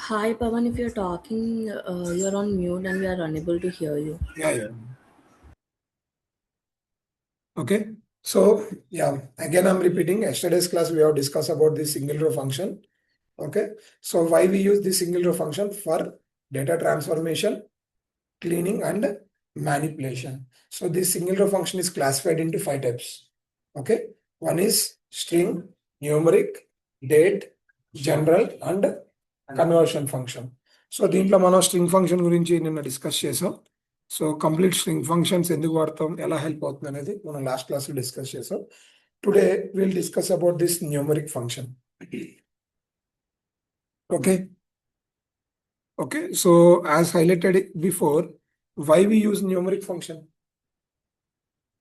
Hi, Pawan. If you're talking, you're on mute and we are unable to hear you. Yeah. Okay. So yeah, again I'm repeating. Yesterday's class we have discussed about the single row function. Okay. So why we use the single row function for data transformation, cleaning, and manipulation. So this single row function is classified into 5 types. Okay. One is string, numeric, date, general, and conversion function. So దీంట్లో మనం string function గురించి నిన్న discuss చేసాం. So complete string functions ఎందుకు వాడతాం, ఎలా help అవుతుంది అనేది మనం లాస్ట్ క్లాస్ లో డిస్కస్ చేసాం. Today will discuss about this numeric function. Okay okay so as highlighted before, why we use numeric function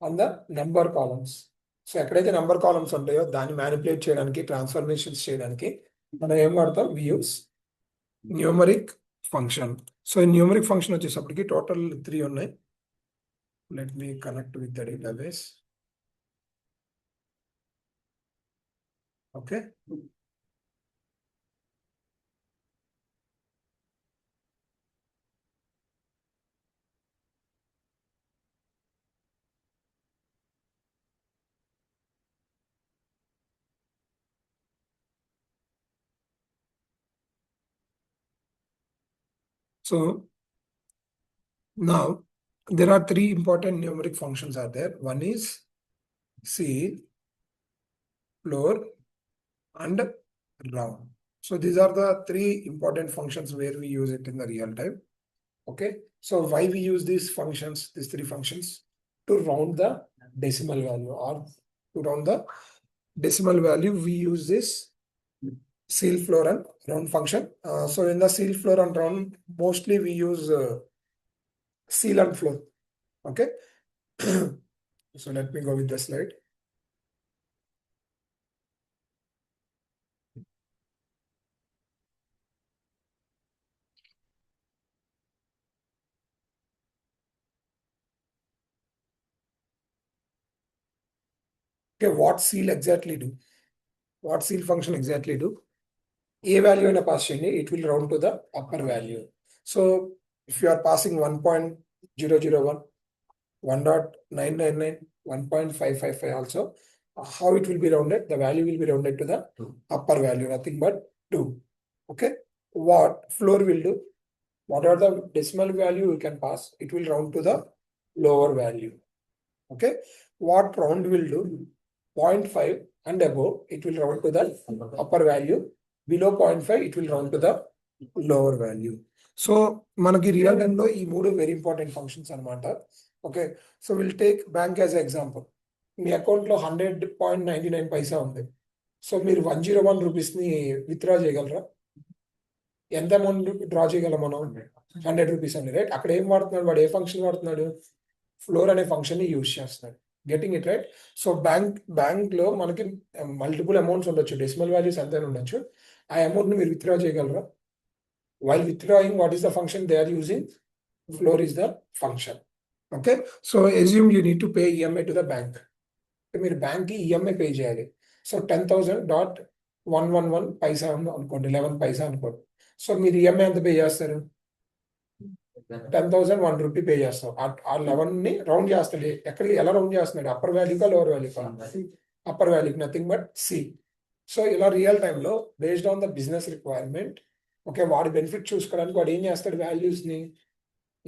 on the number columns. So ఎక్కడైతే number columns ఉంటాయో దాన్ని మ్యానిపులేట్ చేయడానికి, ట్రాన్స్ఫర్మేషన్స్ చేయడానికి మనం ఏం వాడతాం, we use numeric function. So numeric function వచ్చేసప్పటికి total 3 ఉన్నాయి. Let me connect with the database. Okay. So now there are 3 important numeric functions are there. One is seal, floor, and round. So these are the 3 important functions where we use it in the real time. Okay. So why we use these functions, these 3 functions? To round the decimal value, or to round the decimal value, we use this seal, floor, and round function. So in the seal, floor, and round, mostly we use seal and floor. Okay. So let me go with the slide. Okay, what seal exactly do? What seal function exactly do? A value in a pass chain, it will round to the upper value. So if you are passing 1.001, 1.999, 1.555 also, how it will be rounded? The value will be rounded to the upper value, nothing but 2. Okay. What floor will do? What are the decimal value you can pass? It will round to the lower value. Okay. What round will do? 0.5 and above, it will round to the upper value. Below 0.5, it will round to the lower value. So మనకి real టైంలో ఈ 3 very important functions అనమాట. Okay. So will take bank as example. మీ అకౌంట్లో 100.99 పైసా ఉంది. So మీరు 101 రూపీస్ని withdraw చేయగలరా? ఎంత అమౌంట్ డ్రా చేయగలం మనం? 100 రూపీస్ అండి, రైట్? అక్కడ ఏం వాడుతున్నాడు వాడు, ఏ ఫంక్షన్ వాడుతున్నాడు? ఫ్లోర్ అనే ఫంక్షన్ ని యూజ్ చేస్తున్నాడు. Getting it, right? So bank లో మనకి మల్టిపుల్ అమౌంట్స్ ఉండొచ్చు, డెసిమల్ వాల్యూస్ ఎంతైనా ఉండొచ్చు. ఆ అమౌంట్ ని మీరు విత్డ్రా చేయగలరా? While withdrawing, what is the function they are using? Floor is the function. Okay. So assume you need to pay EMI to the bank. మీరు బ్యాంక్ కి EMI pay చేయాలి. So 10,000.111 paisa అనుకోండి, 11 పైసా అనుకోండి. సో మీరు EMI ఎంత pay చేస్తారు? 10,001 rupee pay చేస్తాం. ఆ 11 ని రౌండ్ చేస్తాడు. ఎక్కడికి, ఎలా రౌండ్ చేస్తున్నాడు? అప్పర్ వాల్యూకా, లోవర్ వాల్యూకా? అప్పర్ వాల్యూకి, నథింగ్ బట్ సి. సో ఇలా రియల్ టైంలో based on the business requirement, okay, వాడి బెనిఫిట్ చూసుకోవడానికి వాడు ఏం చేస్తాడు? వాల్యూస్ ని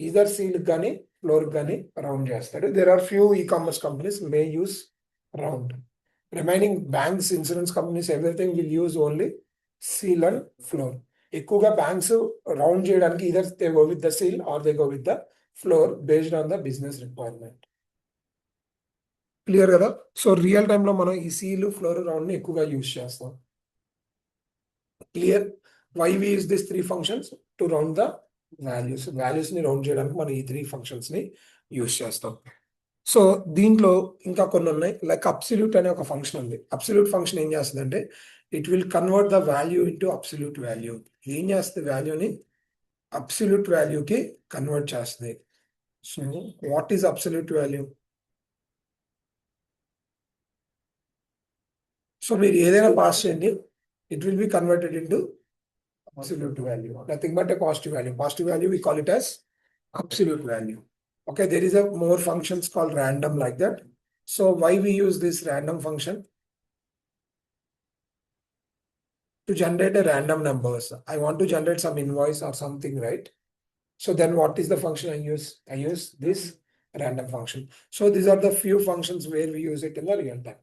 ఈదర్ సీల్ కానీ ఫ్లోర్ కానీ రౌండ్ చేస్తాడు. There are few e commerce companies may use round. Remaining banks, insurance companies, everything will use only ceil and floor. ఎక్కువగా బ్యాంక్స్ రౌండ్ చేయడానికి either they go with the ceil or they go with the floor based on the business requirement. Clear కదా? So real టైంలో మనం ఈ seal, floor, round ని ఎక్కువగా use చేస్తాం. Clear? Why we use this 3 functions? To round the values ని round చేయడానికి మనం ఈ 3 ఫంక్షన్స్ ని యూజ్ చేస్తాం. సో దీంట్లో ఇంకా కొన్ని ఉన్నాయి. లైక్ అబ్సల్యూట్ అనే ఒక ఫంక్షన్ ఉంది. అబ్సల్యూట్ ఫంక్షన్ ఏం చేస్తుంది అంటే, it will convert the value into absolute value. ఏం చేస్తుంది? వాల్యూని అబ్సల్యూట్ వాల్యూకి కన్వర్ట్ చేస్తుంది. So what is absolute value? So మీరు ఏదైనా పాస్ చేయండి, it will be converted into absolute value, nothing but a positive value. Positive value, we call it as absolute value. Okay, there is a more functions called random like that. So why we use this random function? To generate a random numbers. I want to generate some invoice or something, right? So then what is the function I use? I use this random function. So these are the few functions where we use it in the real time.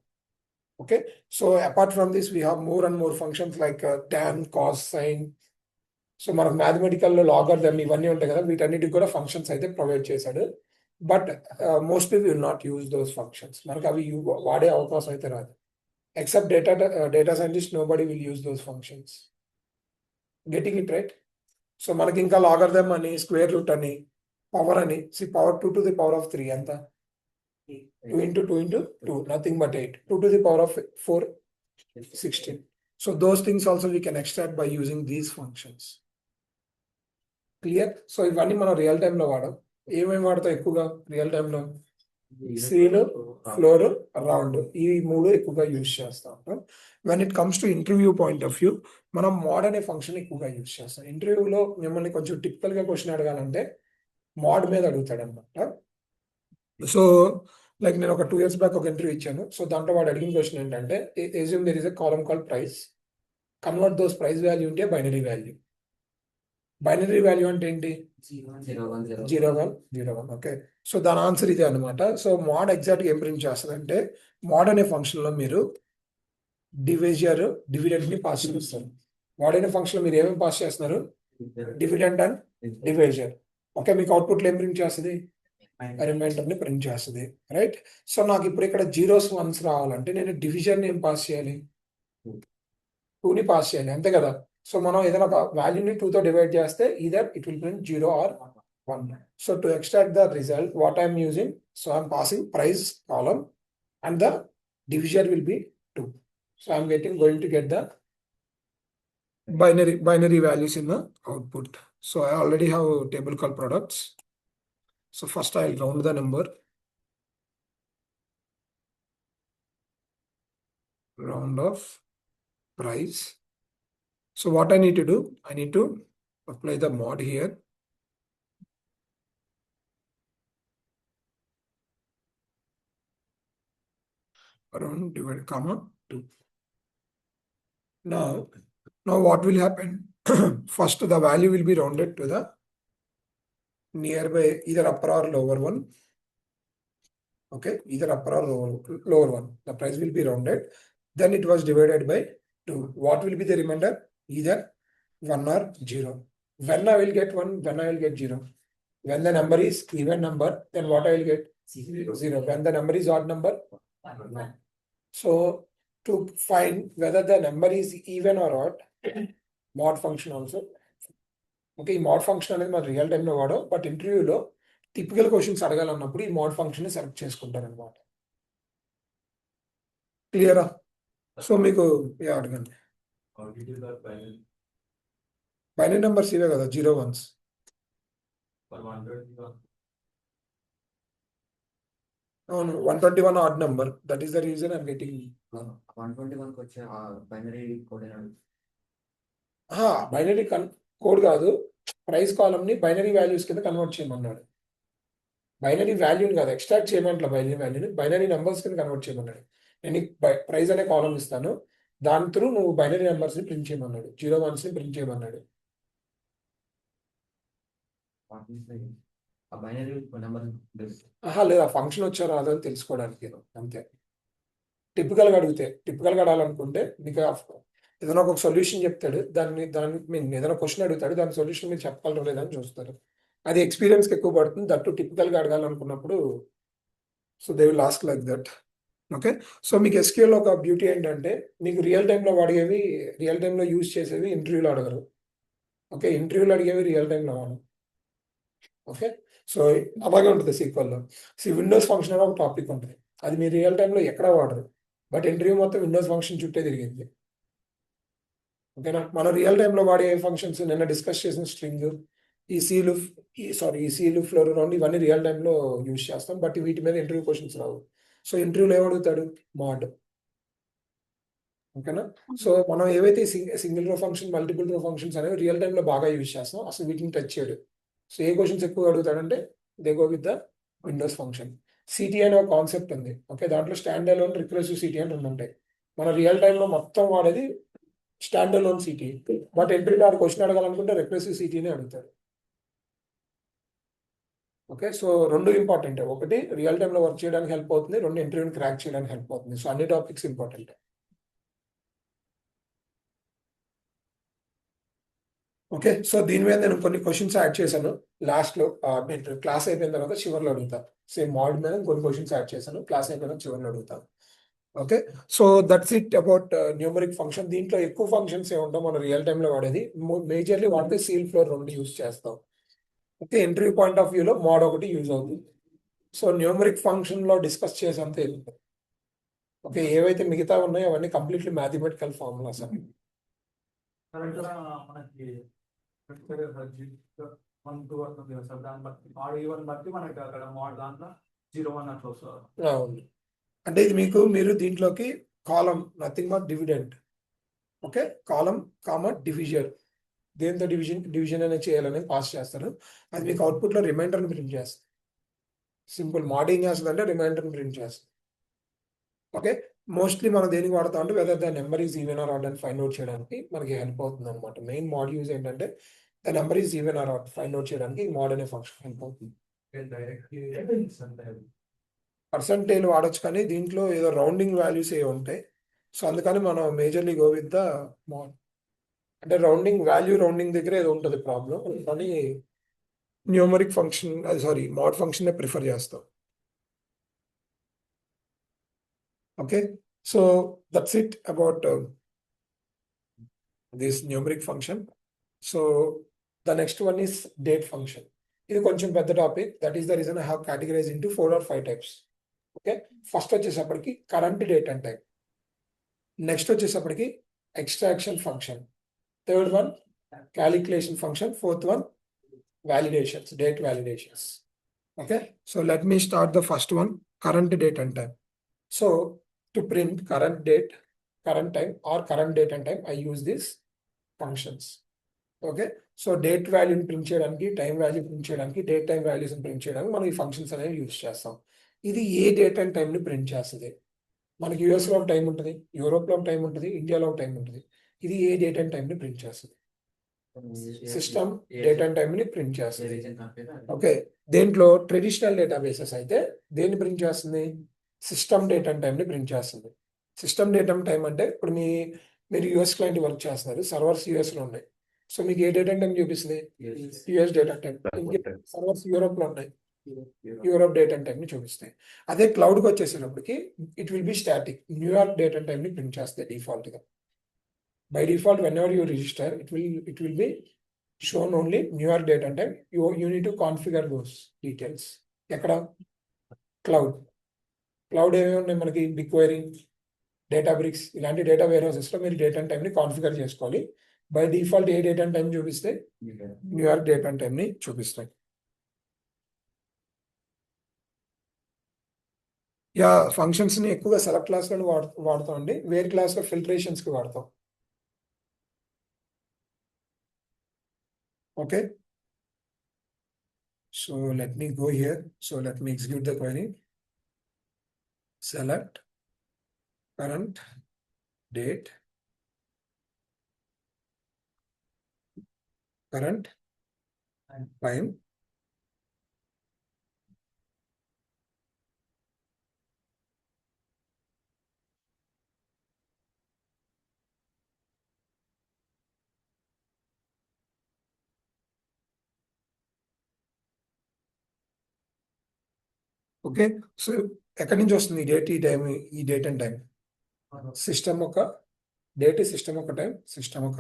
Okay. So apart from this, we have more and more functions like tan, cos, sine. So మనకు మ్యాథమెటికల్లో logarithm ఇవన్నీ ఉంటాయి కదా, వీటన్నిటికి కూడా functions అయితే provide చేశాడు. But mostly will not use those functions. మనకు అవి వాడే అవకాశం అయితే రాదు. Except data scientist, nobody will use those functions. Getting it right? So మనకి ఇంకా లాగర్థమ్ అని, స్క్వేర్ రూట్ అని, పవర్ అని, power 2 to the power of 3 ఎంత? 2 into 2 into 2, nothing but 8. 2 to the power of 4, 16. So those things also we can extract by using these functions. Clear? So ఇవన్నీ మనం real టైంలో వాడాం. ఏమేమి వాడతాం ఎక్కువగా రియల్ టైంలో? సీలు, ఫ్లోర్, రౌండ్, ఈ మూడు ఎక్కువగా యూజ్ చేస్తా ఉంటాం. When it comes to interview point of view, మనం మోడ్ అనే ఫంక్షన్ ఎక్కువగా యూజ్ చేస్తాం. ఇంటర్వ్యూలో మిమ్మల్ని కొంచెం టిపికల్ గా క్వశ్చన్ అడగాలంటే మోడ్ మీద అడుగుతాడు అనమాట. సో లైక్ నేను ఒక 2 years బ్యాక్ ఒక ఇంటర్వ్యూ ఇచ్చాను. సో దాంట్లో వాడు అడిగిన క్వశ్చన్ ఏంటంటే, assume there is a column called price, convert those price value into a binary value. Binary value అంటే ఏంటి? 0 1 ఓకే. సో దాని ఆన్సర్ ఇదే అనమాట. సో మోడ్ ఎగ్జాక్ట్గా ఏం ప్రింట్ చేస్తుంది అంటే, మోడ్ అనే ఫంక్షన్లో మీరు డివిజర్, డివిడెంట్ ని పాస్ చేస్తారు. మోడ్ అనే ఫంక్షన్లో మీరు ఏమేమి పాస్ చేస్తున్నారు? Dividend and divisor. ఓకే, మీకు అవుట్పుట్లో ఏం ప్రింట్ చేస్తుంది? రిమైండర్ ని ప్రింట్ చేస్తుంది, రైట్? సో నాకు ఇప్పుడు ఇక్కడ 0s 1s రావాలంటే నేను డివిజన్ ఏం పాస్ చేయాలి? 2 ని పాస్ చేయాలి, అంతే కదా? సో మనం ఏదైనా వాల్యూని 2 తో డివైడ్ చేస్తే either it will print 0 or 1. So to extract the result, what I am using, so I am passing price column and the divisor will be 2. So I am going to get the binary values in the output. So I already have a table called products. So first I will round the number. Round of price. So what I need to do, I need to apply the mod here. Around divide comma 2. Now what will happen? First the value will be rounded to the nearby either upper or lower one. Okay, either upper or lower one. The price will be rounded. Then it was divided by 2. What will be the remainder? Either 1 or 0. When I will get 1, when I will get 0. When the number is even number, then what I will get? 0. When the number is odd number? 1. So to find whether the number is even or odd, mod function also. Okay, mod function అనేది మన real టైంలో వాడో, but ఇంటర్వ్యూలో typical questions అడగాలన్నప్పుడు ఈ mode function select చేసుకుంటారు అనమాట. క్లియరా? So మీకు అడగండి. బైనరీ నెంబర్స్ ఇవే కదా, 0 1s. అవును, 121 odd number. That is the reason I'm getting 121 వచ్చే బైనరీ కోడ్. బైనరీ కోడ్ కాదు, ప్రైస్ కాలమ్ ని బైనరీ వాల్యూస్ కింద కన్వర్ట్ చేయమన్నాడు. బైనరీ వాల్యూని కాదు, ఎక్స్ట్రాక్ట్ చేయమంటా బైనరీ వాల్యూని, బైనరీ నెంబర్స్ కింద కన్వర్ట్ చేయమన్నాడు. నేను ప్రైస్ అనే కాలం ఇస్తాను, దాని త్రూ నువ్వు బైనరీ నెంబర్స్ ని ప్రింట్ చేయమన్నాడు, 0 1s ని ప్రింట్ చేయమన్నాడు. లేదు, ఆ ఫంక్షన్ వచ్చారో అదని తెలుసుకోవడానికి అంతే. టిపికల్ గా అడగాలనుకుంటే మీకు ఏదైనా ఒక సొల్యూషన్ చెప్తాడు, మీరు ఏదైనా క్వశ్చన్ అడుగుతాడు, దాని సొల్యూషన్ మీరు చెప్పగలరు లేదని చూస్తారు. అది ఎక్స్పీరియన్స్కి ఎక్కువ పడుతుంది. దట్టు టిపికల్గా అడగాలనుకున్నప్పుడు so they will ask like that. Okay, so మీకు ఎస్క్యూఎల్ ఒక బ్యూటీ ఏంటంటే, మీకు రియల్ టైంలో వాడేవి, రియల్ టైంలో యూజ్ చేసేవి ఇంటర్వ్యూలో అడగరు. ఓకే, ఇంటర్వ్యూలో అడిగేవి రియల్ టైంలో వాడు. ఓకే, సో అలాగే ఉంటుంది సీక్వెల్లో. విండోస్ ఫంక్షన్ అని ఒక టాపిక్ ఉంటుంది, అది మీరు రియల్ టైంలో ఎక్కడ వాడరు, బట్ ఇంటర్వ్యూ మొత్తం విండోస్ ఫంక్షన్ చుట్టే తిరిగింది. ఓకేనా? మనం రియల్ టైంలో వాడే ఫంక్షన్స్ నిన్న డిస్కస్ చేసిన స్ట్రింగ్, ఈ సీలు ఫ్లోర్ రౌండ్, ఇవన్నీ రియల్ టైంలో యూజ్ చేస్తాం, బట్ వీటి మీద ఇంటర్వ్యూ క్వశ్చన్స్ రావు. సో ఇంటర్వ్యూలో ఏమడుగుతాడు? మోడ్. ఓకేనా? సో మనం ఏవైతే సింగిల్ రో ఫంక్షన్, మల్టిపుల్ రో ఫంక్షన్స్ అనేవి రియల్ టైంలో బాగా యూజ్ చేస్తాం, అసలు వీటిని టచ్ చేయడు. సో ఏ క్వశ్చన్స్ ఎక్కువ అడుగుతాడంటే they go with the windows function. CTE అనే ఒక కాన్సెప్ట్ ఉంది. ఓకే, దాంట్లో స్టాండ్ అలోన్, రిక్రెసివ్ సిటీ అని రెండు ఉంటాయి. మన రియల్ టైంలో మొత్తం వాడేది stand alone city, but entry ఆడు క్వశ్చన్ అడగాలనుకుంటే రిక్రెసివ్ సిటీనే అడుగుతాడు. ఓకే, సో రెండు ఇంపార్టెంట్. ఒకటి రియల్ టైంలో వర్క్ చేయడానికి హెల్ప్ అవుతుంది, రెండు ఇంటర్వ్యూని క్రాక్ చేయడానికి హెల్ప్ అవుతుంది. సో అన్ని టాపిక్స్ ఇంపార్టెంట్. ఓకే, సో దీని మీద నేను కొన్ని క్వశ్చన్స్ యాడ్ చేశాను లాస్ట్లో. నేను క్లాస్ అయిపోయిన తర్వాత చివరిలో అడుగుతా. సేమ్ మాడ్ మీద కొన్ని క్వశ్చన్స్ యాడ్ చేశాను, క్లాస్ అయిపోయిన చివరిలో అడుగుతాను. Okay, so that's it about numeric function. దీంట్లో ఎక్కువ ఫంక్షన్స్ ఏ ఉంటాం మనం రియల్ టైంలో వాడేది. మేజర్లీ వాడితే సీల్ ఫ్లోర్ రెండు యూజ్ చేస్తాం. ఓకే, ఇంటర్వ్యూ పాయింట్ ఆఫ్ వ్యూలో మోడ్ ఒకటి యూజ్ అవుతుంది. సో న్యూమరిక్ ఫంక్షన్లో డిస్కస్ చేసేంత ఏముంది. ఓకే, ఏవైతే మిగతా ఉన్నాయో అవన్నీ కంప్లీట్లీ మ్యాథమెటికల్ ఫార్ములాస్ అని. మనకి 1 2 వస్తుంది కదా సార్, దాన్ని బట్టి మోడ్ ఈవెన్ బట్టి మనకి అక్కడ మోడ్ దాంట్లో 0 1 అట్లా వస్తుంది. అవును, అంటే ఇది మీరు దీంట్లోకి column nothing but dividend. Okay, column comma division, దేంతో డివిజన్ అనేది చేయాలని పాస్ చేస్తారు. అది మీకు అవుట్పుట్లో రిమైండర్ని ప్రింట్ చేస్తుంది. సింపుల్ మోడింగ్ చేస్తుంది అంటే రిమైండర్ని ప్రింట్ చేస్తుంది. ఓకే, మోస్ట్లీ మనం దేనికి వాడతాం అంటే whether the number is even or odd అని ఫైండ్ అవుట్ చేయడానికి మనకి హెల్ప్ అవుతుంది అనమాట. మెయిన్ మోడ్ యూజ్ ఏంటంటే the number is even or odd find out చేయడానికి మోడ్ అనే ఫంక్షన్ హెల్ప్ అవుతుంది. పర్సంటేజ్ వాడచ్చు, కానీ దీంట్లో ఏదో రౌండింగ్ వాల్యూస్ ఏ ఉంటాయి. సో అందుకని మనం majorly go with the mod. అంటే రౌండింగ్ దగ్గర ఏదో ఉంటుంది ప్రాబ్లం, కానీ numeric function mod function prefer చేస్తాం. Okay, so that's it about this numeric function. So the next one is date function. ఇది కొంచెం పెద్ద topic. That is the reason I have categorize into 4 or 5 types. Okay, first వచ్చేసప్పటికి current date and time. Next వచ్చేసప్పటికి extraction function. Third one calculation function. Fourth one validations, date validations. Okay, so let me start the first one, current date and time. So to print current date, current time, or current date and time, I use these functions. Okay, so date value print చేయడానికి, time value print చేయడానికి, date time values print చేయడానికి మనం ఈ functions అనేవి use చేస్తాం. ఇది ఏ date and టైంని print చేస్తుంది. మనకి యూఎస్లో టైం ఉంటుంది, యూరోప్లో టైం ఉంటుంది, ఇండియాలో టైం ఉంటుంది. ఇది ఏ డేట్ అండ్ టైంని ప్రింట్ చేస్తుంది. సిస్టమ్ డేట్ అండ్ టైమ్ ని ప్రింట్ చేస్తుంది. ఓకే, దేంట్లో ట్రెడిషనల్ డేటాబేసెస్ అయితే దేన్ని ప్రింట్ చేస్తుంది, సిస్టమ్ డేట్ అండ్ టైమ్ ని ప్రింట్ చేస్తుంది. సిస్టమ్ డేట్ అండ్ టైం అంటే ఇప్పుడు మీరు యూఎస్ క్లయింట్ వర్క్ చేస్తున్నారు, సర్వర్స్ యూఎస్ లో ఉన్నాయి. సో మీకు ఏ డేట్ అండ్ టైం చూపిస్తుంది, US date and time. Servers Europe లో ఉన్నాయి, యూరోప్ డేట్ అండ్ టైం ని చూపిస్తాయి. అదే క్లౌడ్ కి వచ్చేసినప్పటికి it will be static, New York date and time ని ప్రింట్ చేస్తాయి డిఫాల్ట్ గా. By default, whenever you register, it will be shown only New York date and time. You need to configure those details. Ekkada cloud ఏమేమి ఉన్నాయి మనకి, BigQuery, Databricks ఇలాంటి data వేర్హౌసెస్ లో మీరు date and time ని configure చేసుకోవాలి. By default A date and time చూపిస్తే New York date and time ని చూపిస్తాయి. ఫంక్షన్స్ ని ఎక్కువగా సెలెక్ట్ క్లాస్ లో వాడతాం అండి, వేరే క్లాస్ లో ఫిల్టరేషన్స్ కి వాడతాం. Okay, so let me go here. So let me execute the query. Select current date, current time, okay. So ఎక్కడి నుంచి వస్తుంది ఈ డేట్ అండ్ టైం, సిస్టమ్ ఒక డేట్, సిస్టమ్ ఒక టైం, సిస్టమ్ ఒక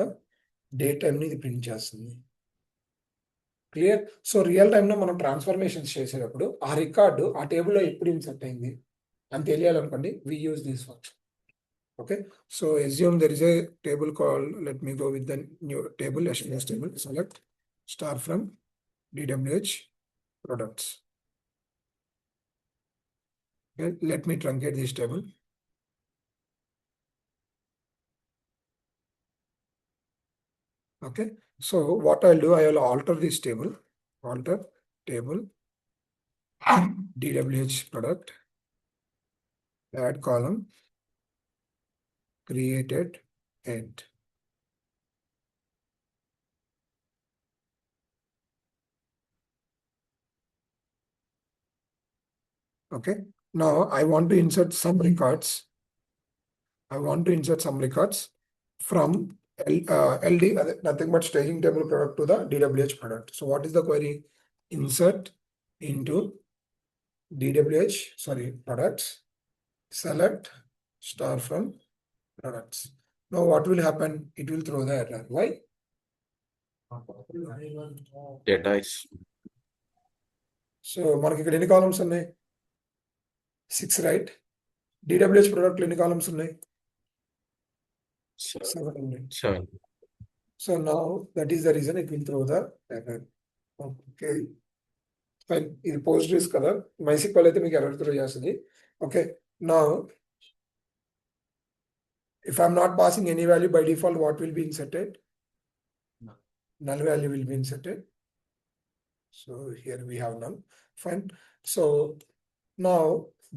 డేట్ టైంని ఇది ప్రింట్ చేస్తుంది. క్లియర్. సో రియల్ టైంలో మనం ట్రాన్స్ఫర్మేషన్స్ చేసేటప్పుడు ఆ రికార్డు ఆ టేబుల్లో ఎప్పుడు ఇన్సర్ట్ అయింది అని తెలియాలనుకోండి, we use this function. Okay, so assume there is a table called, let me go with the new table, HTML table, select star from DWH products. Okay, let me truncate this table. Okay, so what I'll do, I will alter this table, alter table, DWH product, add column, created, end. Okay, now I want to insert some records. I want to insert some records from LD, nothing but staging table product to the DWH product. So what is the query? Insert into DWH, products, select star from products. Now what will happen? It will throw the error. Why? Data is so మనకి ఇక్కడ ఎన్ని columns ఉన్నాయి? 6, right? DWH product ఎన్ని columns ఉన్నాయి? 7 ఉన్నాయి. 7. So now that is the reason it will throw the error. Okay. Fine. ఇది Postgres కదా, MySQL అయితే మీకు ఎర్రర్ త్రో చేస్తుంది. Okay, now if I'm not passing any value, by default what will be inserted? Null value will be inserted. So here we have null. Fine. So now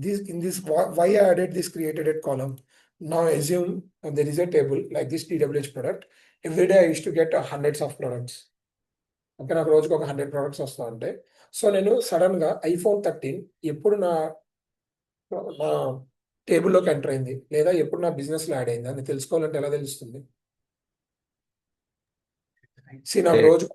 this in this why I added this created at column. Now assume there is a table like this DWH product. Every day I used to get hundreds of products. Okay, నాకు రోజుకి ఒక 100 products వస్తూ ఉంటాయి. So నేను sudden గా iPhone 13 ఎప్పుడు నా టేబుల్లోకి enter అయింది లేదా ఎప్పుడు నా బిజినెస్ లో యాడ్ అయింది అని తెలుసుకోవాలంటే ఎలా తెలుస్తుంది? నాకు రోజు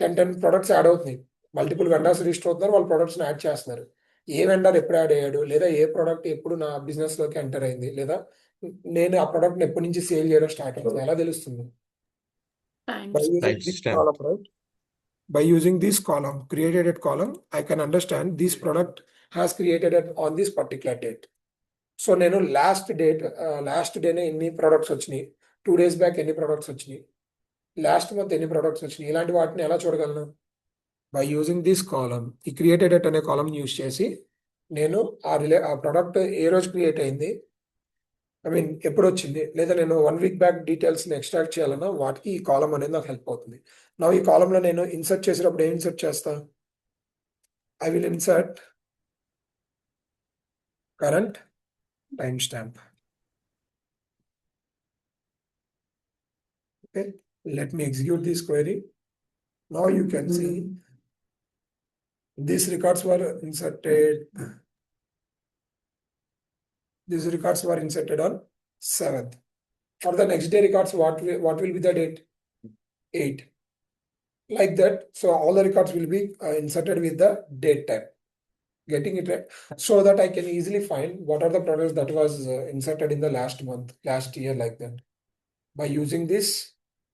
10 products యాడ్ అవుతున్నాయి, మల్టిపుల్ వెండర్స్ రిజిస్టర్ అవుతున్నారు, వాళ్ళ ప్రొడక్ట్స్ యాడ్ చేస్తున్నారు. ఏ వెండర్ ఎప్పుడు యాడ్ అయ్యాడు లేదా ఏ ప్రోడక్ట్ ఎప్పుడు నా బిజినెస్ లోకి ఎంటర్ అయింది లేదా నేను ఆ ప్రోడక్ట్ ఎప్పటి నుంచి సేల్ చేయడం స్టార్ట్ అవుతుంది ఎలా తెలుస్తుంది? By using this Timestamp. column, right? By using this column, created at column, I can understand this product has created it on this particular date. So నేను లాస్ట్ డేనే ఎన్ని ప్రొడక్ట్స్ వచ్చినాయి, 2 days బ్యాక్ ఎన్ని products వచ్చినాయి, last month ఎన్ని products వచ్చినాయి, ఇలాంటి వాటిని ఎలా చూడగలను? బై యూజింగ్ దిస్ కాలమ్, ఈ క్రియేటెడ్ ఎట్ అనే కాలమ్ యూజ్ చేసి నేను ఆ ప్రొడక్ట్ ఏ రోజు క్రియేట్ అయింది, ఐ మీన్ ఎప్పుడు వచ్చింది, లేదా నేను 1 week బ్యాక్ డీటెయిల్స్ని ఎక్స్ట్రాక్ట్ చేయాలన్నా వాటికి ఈ కాలం అనేది నాకు హెల్ప్ అవుతుంది. నా ఈ కాలంలో నేను ఇన్సర్ట్ చేసినప్పుడు ఏం ఇన్సర్ట్ చేస్తా? I will insert current time stamp. Okay, let me execute this query. Now you can see these records were inserted. These records were inserted on 7th. For the next day records, what will be the date? 8. Like that. So all the records will be inserted with the date type. Getting it right? So that I can easily find what are the products that was inserted in the last month, last year, like that. By using this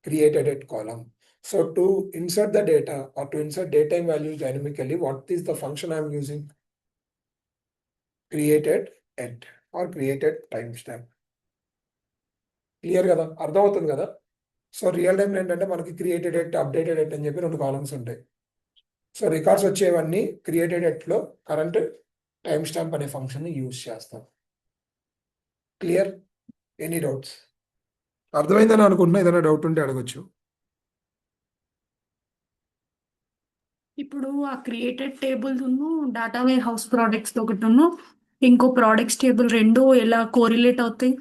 created at column. So to insert the data or to insert datetime values dynamically, what is the function I'm using? Created at or created timestamp. Clear కదా, అర్థమవుతుంది కదా? So real టైంలో ఏంటంటే మనకి created at, updated at అని చెప్పి 2 columns ఉంటాయి. So records వచ్చేవన్నీ క్రియేటెడ్ ఎట్లో కరెంట్ టైమ్ స్టాంప్ అనే ఫంక్షన్ యూజ్ చేస్తాం. క్లియర్? Any doubts? అర్థమైందని అనుకుంటున్నా, ఏదైనా డౌట్ ఉంటే అడగొచ్చు. ఇప్పుడు ఆ created table data warehouse products ఒకటి ఇంకో ప్రోడక్ట్స్ టేబుల్ రెండు ఎలా కోరిలేట్ అవుతాయి?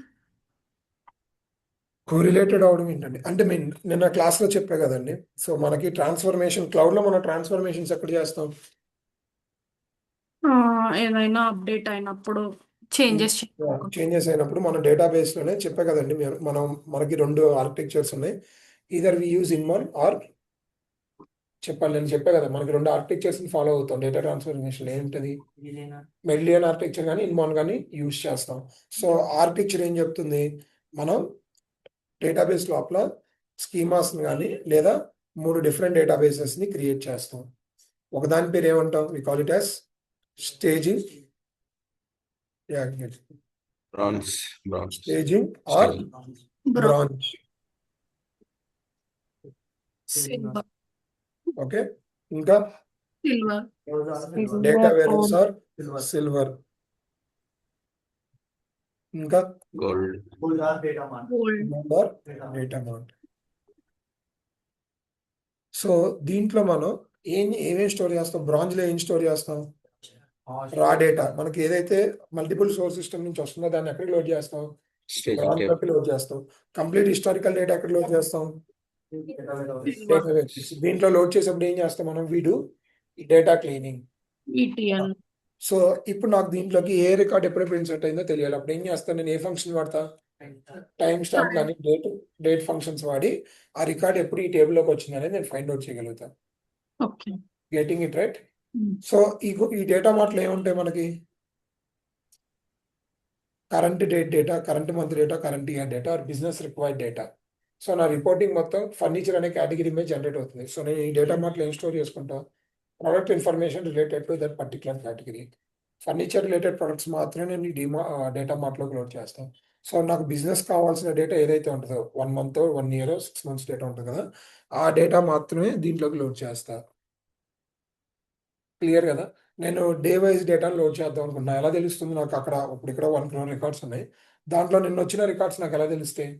కోరిలేటెడ్ అవడం ఏంటండి అంటే నిన్న క్లాస్లో చెప్పా కదండి. సో మనకి ట్రాన్స్ఫర్మేషన్ క్లౌడ్లో మనం ట్రాన్స్ఫర్మేషన్స్ ఎక్కడ చేస్తాం? ఏదైనా అప్డేట్ అయినప్పుడు చేంజెస్ అయినప్పుడు మన డేటాబేస్లోనే చెప్పా కదండి. మనకి 2 ఆర్కిటెక్చర్స్ ఉన్నాయి. ఈదర్ వి యూజ్ ఇన్మాన్ ఆర్ నేను చెప్పా కదా, మనకి 2 ఆర్కిటెక్చర్స్ని ఫాలో అవుతాం డేటా ట్రాన్స్ఫర్మేషన్. ఏంటది? మెడ్లియన్ ఆర్కిటెక్చర్ కానీ ఇన్మాన్ కానీ యూజ్ చేస్తాం. సో ఆర్కిటెక్చర్ ఏం చెప్తుంది? మనం డేటాబేస్ లోపల స్కీమాస్ని కానీ లేదా 3 డిఫరెంట్ డేటాబేసెస్ని క్రియేట్ చేస్తాం. ఒకదాని పేరు ఏమంటాం? We call it as staging, staging or branch. Okay, ఇంకా డేటా వేర్స్ ఆర్ సిల్వర్, ఇంకా gold. Data mart. సో దీంట్లో మనం ఏమేమి స్టోర్ చేస్తాం? బ్రాంజ్లో ఏం స్టోర్ చేస్తాం? రా డేటా. మనకి ఏదైతే మల్టిపుల్ సోర్స్ సిస్టమ్ నుంచి వస్తుందో దాన్ని ఎక్కడ లోడ్ చేస్తాం? బ్రాంజ్ లోకి లోడ్ చేస్తాం. కంప్లీట్ హిస్టారికల్ డేటా ఎక్కడ లోడ్ చేస్తాం? డేటాబేస్. దీంట్లో లోడ్ చేసేప్పుడు ఏం చేస్తాం మనం? వీడు డేటా క్లీనింగ్. ETL. సో ఇప్పుడు నాకు దీంట్లోకి ఏ రికార్డ్ ఎప్పుడెప్పుడు ఇన్సర్ట్ అయిందో తెలియాలి. అప్పుడు ఏం చేస్తాను? నేను ఏ ఫంక్షన్ వాడతా? టైం స్టాంప్ కానీ డేట్ ఫంక్షన్స్ వాడి ఆ రికార్డ్ ఎప్పుడు ఈ టేబుల్లోకి వచ్చింది అనేది నేను ఫైండ్ అవుట్ చేయగలుగుతాను. Okay. Getting it right? Hmm. So ఈ డేటా మాటలు ఏముంటాయి మనకి? Current data, current month data, current year data, or business required data. So నా రిపోర్టింగ్ మొత్తం ఫర్నిచర్ అనే కేటగిరీ మీద జనరేట్ అవుతుంది. సో నేను ఈ డేటా మాటలు ఏం స్టోర్ చేసుకుంటా? Product information related to that particular category. Furniture related products మాత్రమే నేను ఈ డేటా మార్ట్లోకి లోడ్ చేస్తాను. సో నాకు బిజినెస్ కావాల్సిన డేటా ఏదైతే ఉంటుందో 1 month, 1 year, 6 months డేటా ఉంటుంది కదా, ఆ డేటా మాత్రమే దీంట్లోకి లోడ్ చేస్తా. క్లియర్ కదా? నేను డే వైజ్ డేటాను లోడ్ చేద్దాం అనుకుంటున్నా. ఎలా తెలుస్తుంది నాకు? అక్కడ ఇప్పుడు ఇక్కడ 1 crore రికార్డ్స్ ఉన్నాయి. దాంట్లో నిన్న వచ్చిన రికార్డ్స్ నాకు ఎలా తెలుస్తాయి?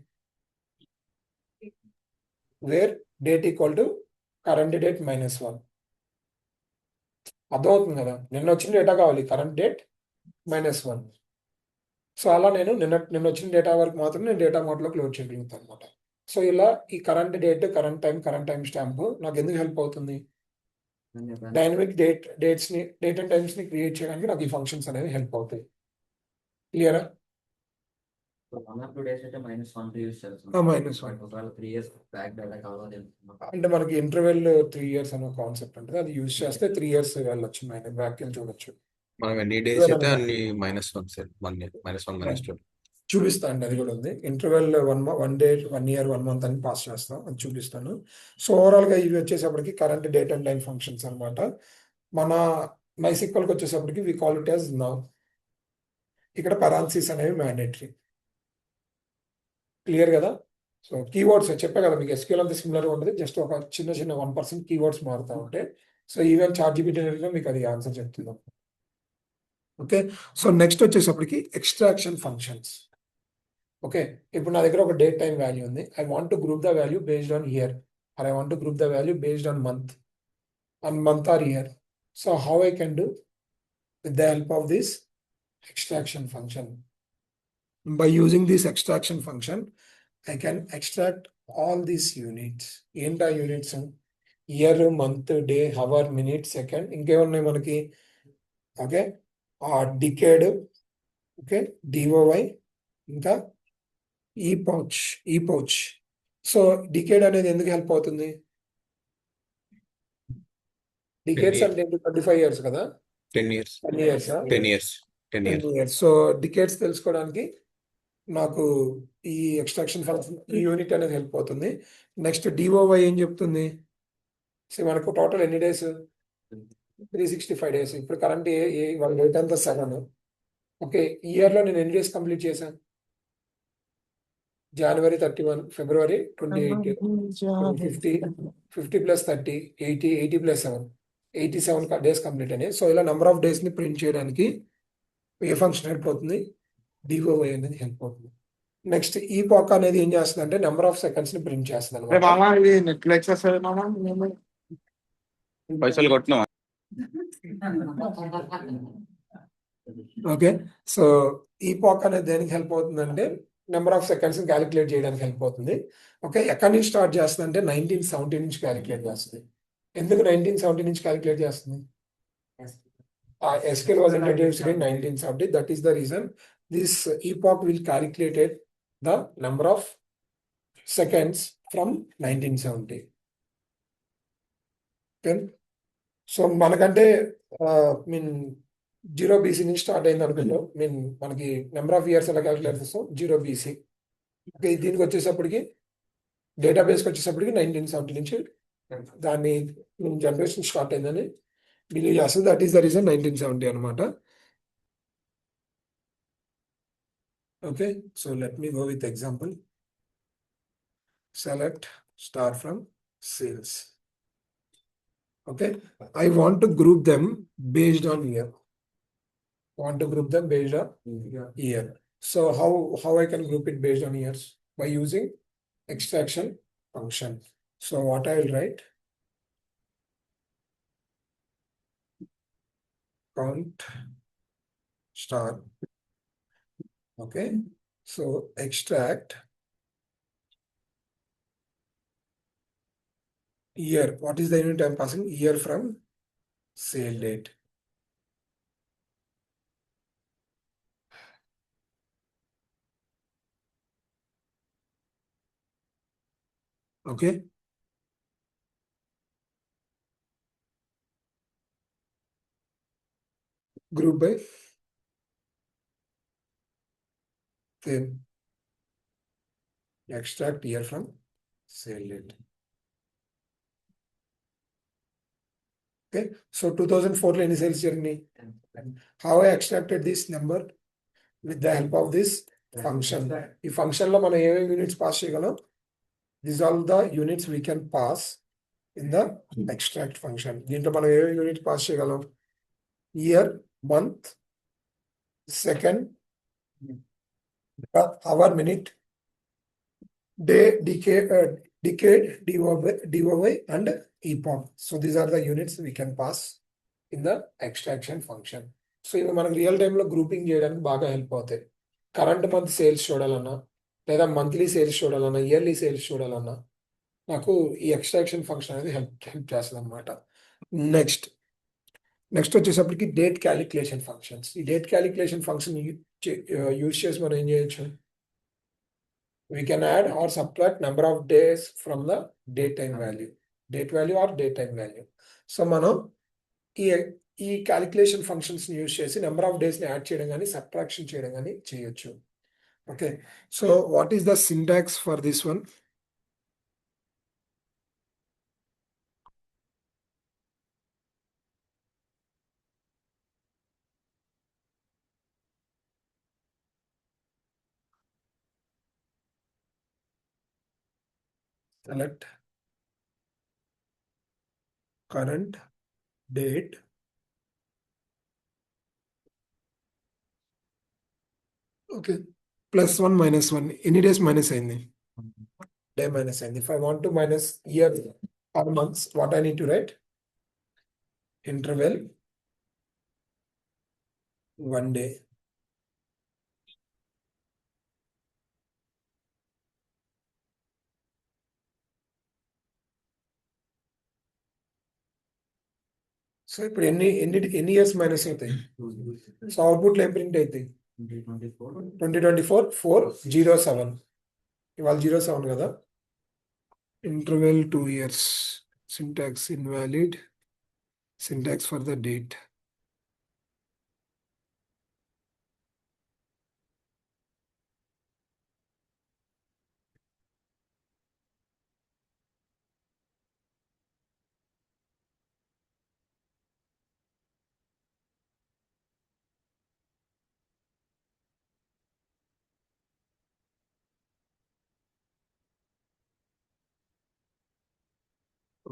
Where date equal to current date -1. అర్థమవుతుంది కదా? నిన్న వచ్చిన డేటా కావాలి, కరెంట్ డేట్ -1. సో అలా నేను నిన్న వచ్చిన డేటా వరకు మాత్రం నేను డేటా మోడ్లోకి లోడ్ చేయగలుగుతాను అనమాట. సో ఇలా ఈ current date, current time stamp నాకు ఎందుకు హెల్ప్ అవుతుంది? డైనమిక్ డేట్ అండ్ టైమ్స్ ని క్రియేట్ చేయడానికి నాకు ఈ ఫంక్షన్స్ అనేవి హెల్ప్ అవుతాయి. క్లియరా? -2 days అయితే -1 యూస్ చేస్తాం. -1. ఒకవేళ 3 years బ్యాక్ డేటా కావాలి అంటే మనకి ఇంటర్వెల్ 3 years అనే కాన్సెప్ట్ ఉంటుంది. అది యూజ్ చేస్తే 3 years వెళ్ళొచ్చు, బ్యాక్ వెళ్ళి చూడొచ్చు. మనం ఎన్ని డేస్ అయితే అన్ని -1 సార్, -1 -2 చూపిస్తా అండి, అది కూడా ఉంది. ఇంటర్వెల్ 1 day, 1 year, 1 month అని పాస్ చేస్తాం, అది చూపిస్తాను. సో ఓవరాల్గా ఇవి వచ్చేసప్పటికి current date and time functions అనమాట. మన MySQLకి వచ్చేసప్పటికి we call it as now. ఇక్కడ పరాన్సిస్ అనేవి మ్యాండేటరీ. క్లియర్ కదా? సో కీవర్డ్స్ చెప్పా కదా మీకు, SQL అంతా సిమిలర్గా ఉంటుంది, జస్ట్ ఒక చిన్న 1% కీవర్డ్స్ మారుతూ ఉంటాయి. సో ఈవెన్ ChatGPT మీకు అది ఆన్సర్ చెప్తుంది. ఓకే, సో నెక్స్ట్ వచ్చేసప్పటికి ఎక్స్ట్రాక్షన్ ఫంక్షన్స్. ఓకే, ఇప్పుడు నా దగ్గర ఒక డేట్ టైం వాల్యూ ఉంది. I want to group the value based on year, or I want to group the value based on month or year. So how I can do with the help of this extraction function? By using this extraction function, I can extract all these units. ఏంటా units? Year, month, day, hour, minute, second, ఇంకేమున్నాయి మనకి? Okay, decade, okay, DOI, ఇంకా ఈ pouch. So decade అనేది ఎందుకు help అవుతుంది? Decades అంటే 25 years కదా? 10 years. 10 years. సో డికేడ్స్ తెలుసుకోవడానికి నాకు ఈ ఎక్స్ట్రాక్షన్ ఫంక్షన్, ఈ యూనిట్ అనేది హెల్ప్ అవుతుంది. నెక్స్ట్ DOI ఏం చెప్తుంది? సో మనకు టోటల్ ఎన్ని డేస్? 365 days. ఇప్పుడు కరెంట్ వాళ్ళ డేట్ అంతా 7. ఓకే, ఇయర్లో నేను ఎన్ని డేస్ కంప్లీట్ చేశాను? January 31, February 28, 50 + 30, 80 + 7, 87 డేస్ కంప్లీట్ అయినాయి. సో ఇలా నెంబర్ ఆఫ్ డేస్ని ప్రింట్ చేయడానికి ఏ ఫంక్షన్ హెల్ప్ అవుతుంది? DOI అనేది హెల్ప్ అవుతుంది. నెక్స్ట్ ఈపాక్ అనేది ఏం చేస్తుంది అంటే నెంబర్ ఆఫ్ సెకండ్స్ ని ప్రింట్ చేస్తుంది అనమాట. పైసలు కొట్టినా ఓకే, సో ఈపాక్ అనేది దేనికి హెల్ప్ అవుతుందంటే నెంబర్ ఆఫ్ సెకండ్స్ ని క్యాలిక్యులేట్ చేయడానికి హెల్ప్ అవుతుంది. ఓకే, ఎక్కడి నుంచి స్టార్ట్ చేస్తుంది అంటే 1970 నుంచి క్యాలిక్యులేట్ చేస్తుంది. ఎందుకు 1970 నుంచి క్యాలిక్యులేట్ చేస్తుంది? SQL was introduced in 1970. That is the reason this epoch will calculate the number of seconds from 1970. Okay, so మనకంటే మీన్ 0 BC నుంచి స్టార్ట్ అయింది అనుకుంటాం. మనకి నెంబర్ ఆఫ్ ఇయర్స్ ఎలా క్యాలిక్యులేట్ చేస్తాం? 0 BC. ఓకే, దీనికి వచ్చేసప్పటికి డేటాబేస్కి వచ్చేసప్పటికి 1970 నుంచి దాన్ని జనరేషన్ స్టార్ట్ అయిందని బిలీవ్ చేస్తుంది. దట్ ఈస్ ద రీజన్ 1970 అనమాట. Okay, so let me go with example. Select star from sales. Okay, I want to group them based on year. Year. So how I can group it based on years? By using extraction function. So what I will write? count star. Okay, so extract year. What is the unit I'm passing? Year from sale date. Okay. Group by then extract year from sale date. Okay, so 2004 any sales journey. How I extracted this number with the help of this function. ఈ function లో మనం ఏమేమి units pass చేయగలం? These are the units we can pass in the extract function. దీంట్లో మనం ఏమేమి units pass చేయగలం? Year, month, second, hour, minute, day, decade, DOY, and epoch. So these are the units we can pass in the extraction function. So ఇవి మనకు real టైంలో grouping చేయడానికి బాగా help అవుతాయి. కరెంట్ మంత్ సేల్స్ చూడాలన్నా, లేదా monthly sales చూడాలన్నా, yearly sales చూడాలన్నా నాకు ఈ ఎక్స్ట్రాక్షన్ ఫంక్షన్ అనేది హెల్ప్ చేస్తుంది అనమాట. నెక్స్ట్ వచ్చేసప్పటికి డేట్ క్యాలిక్యులేషన్ ఫంక్షన్స్. ఈ డేట్ క్యాలిక్యులేషన్ ఫంక్షన్ యూజ్ చేసి మనం ఏం చేయొచ్చు? We can add or subtract number of days from the date time value, date value or date time value. So మనం ఈ క్యాలిక్యులేషన్ ఫంక్షన్స్ ని యూజ్ చేసి నెంబర్ ఆఫ్ డేస్ ని యాడ్ చేయడం కానీ సబ్ట్రాక్షన్ చేయడం కానీ చేయొచ్చు. Okay, so what is the syntax for this one? Select current date okay +1 -1 ఎన్ని డేస్ మైనస్ అయింది? డే మైనస్ అయింది. If I want to minus year or months, what I need to write? Interval 1 day. So ఇప్పుడు ఎన్ని years minus అవుతాయి? So output లో ఏం print అవుతాయి? 2024 407. ఇవాళ 07 కదా. Interval 2 years. Syntax invalid. Syntax for the date.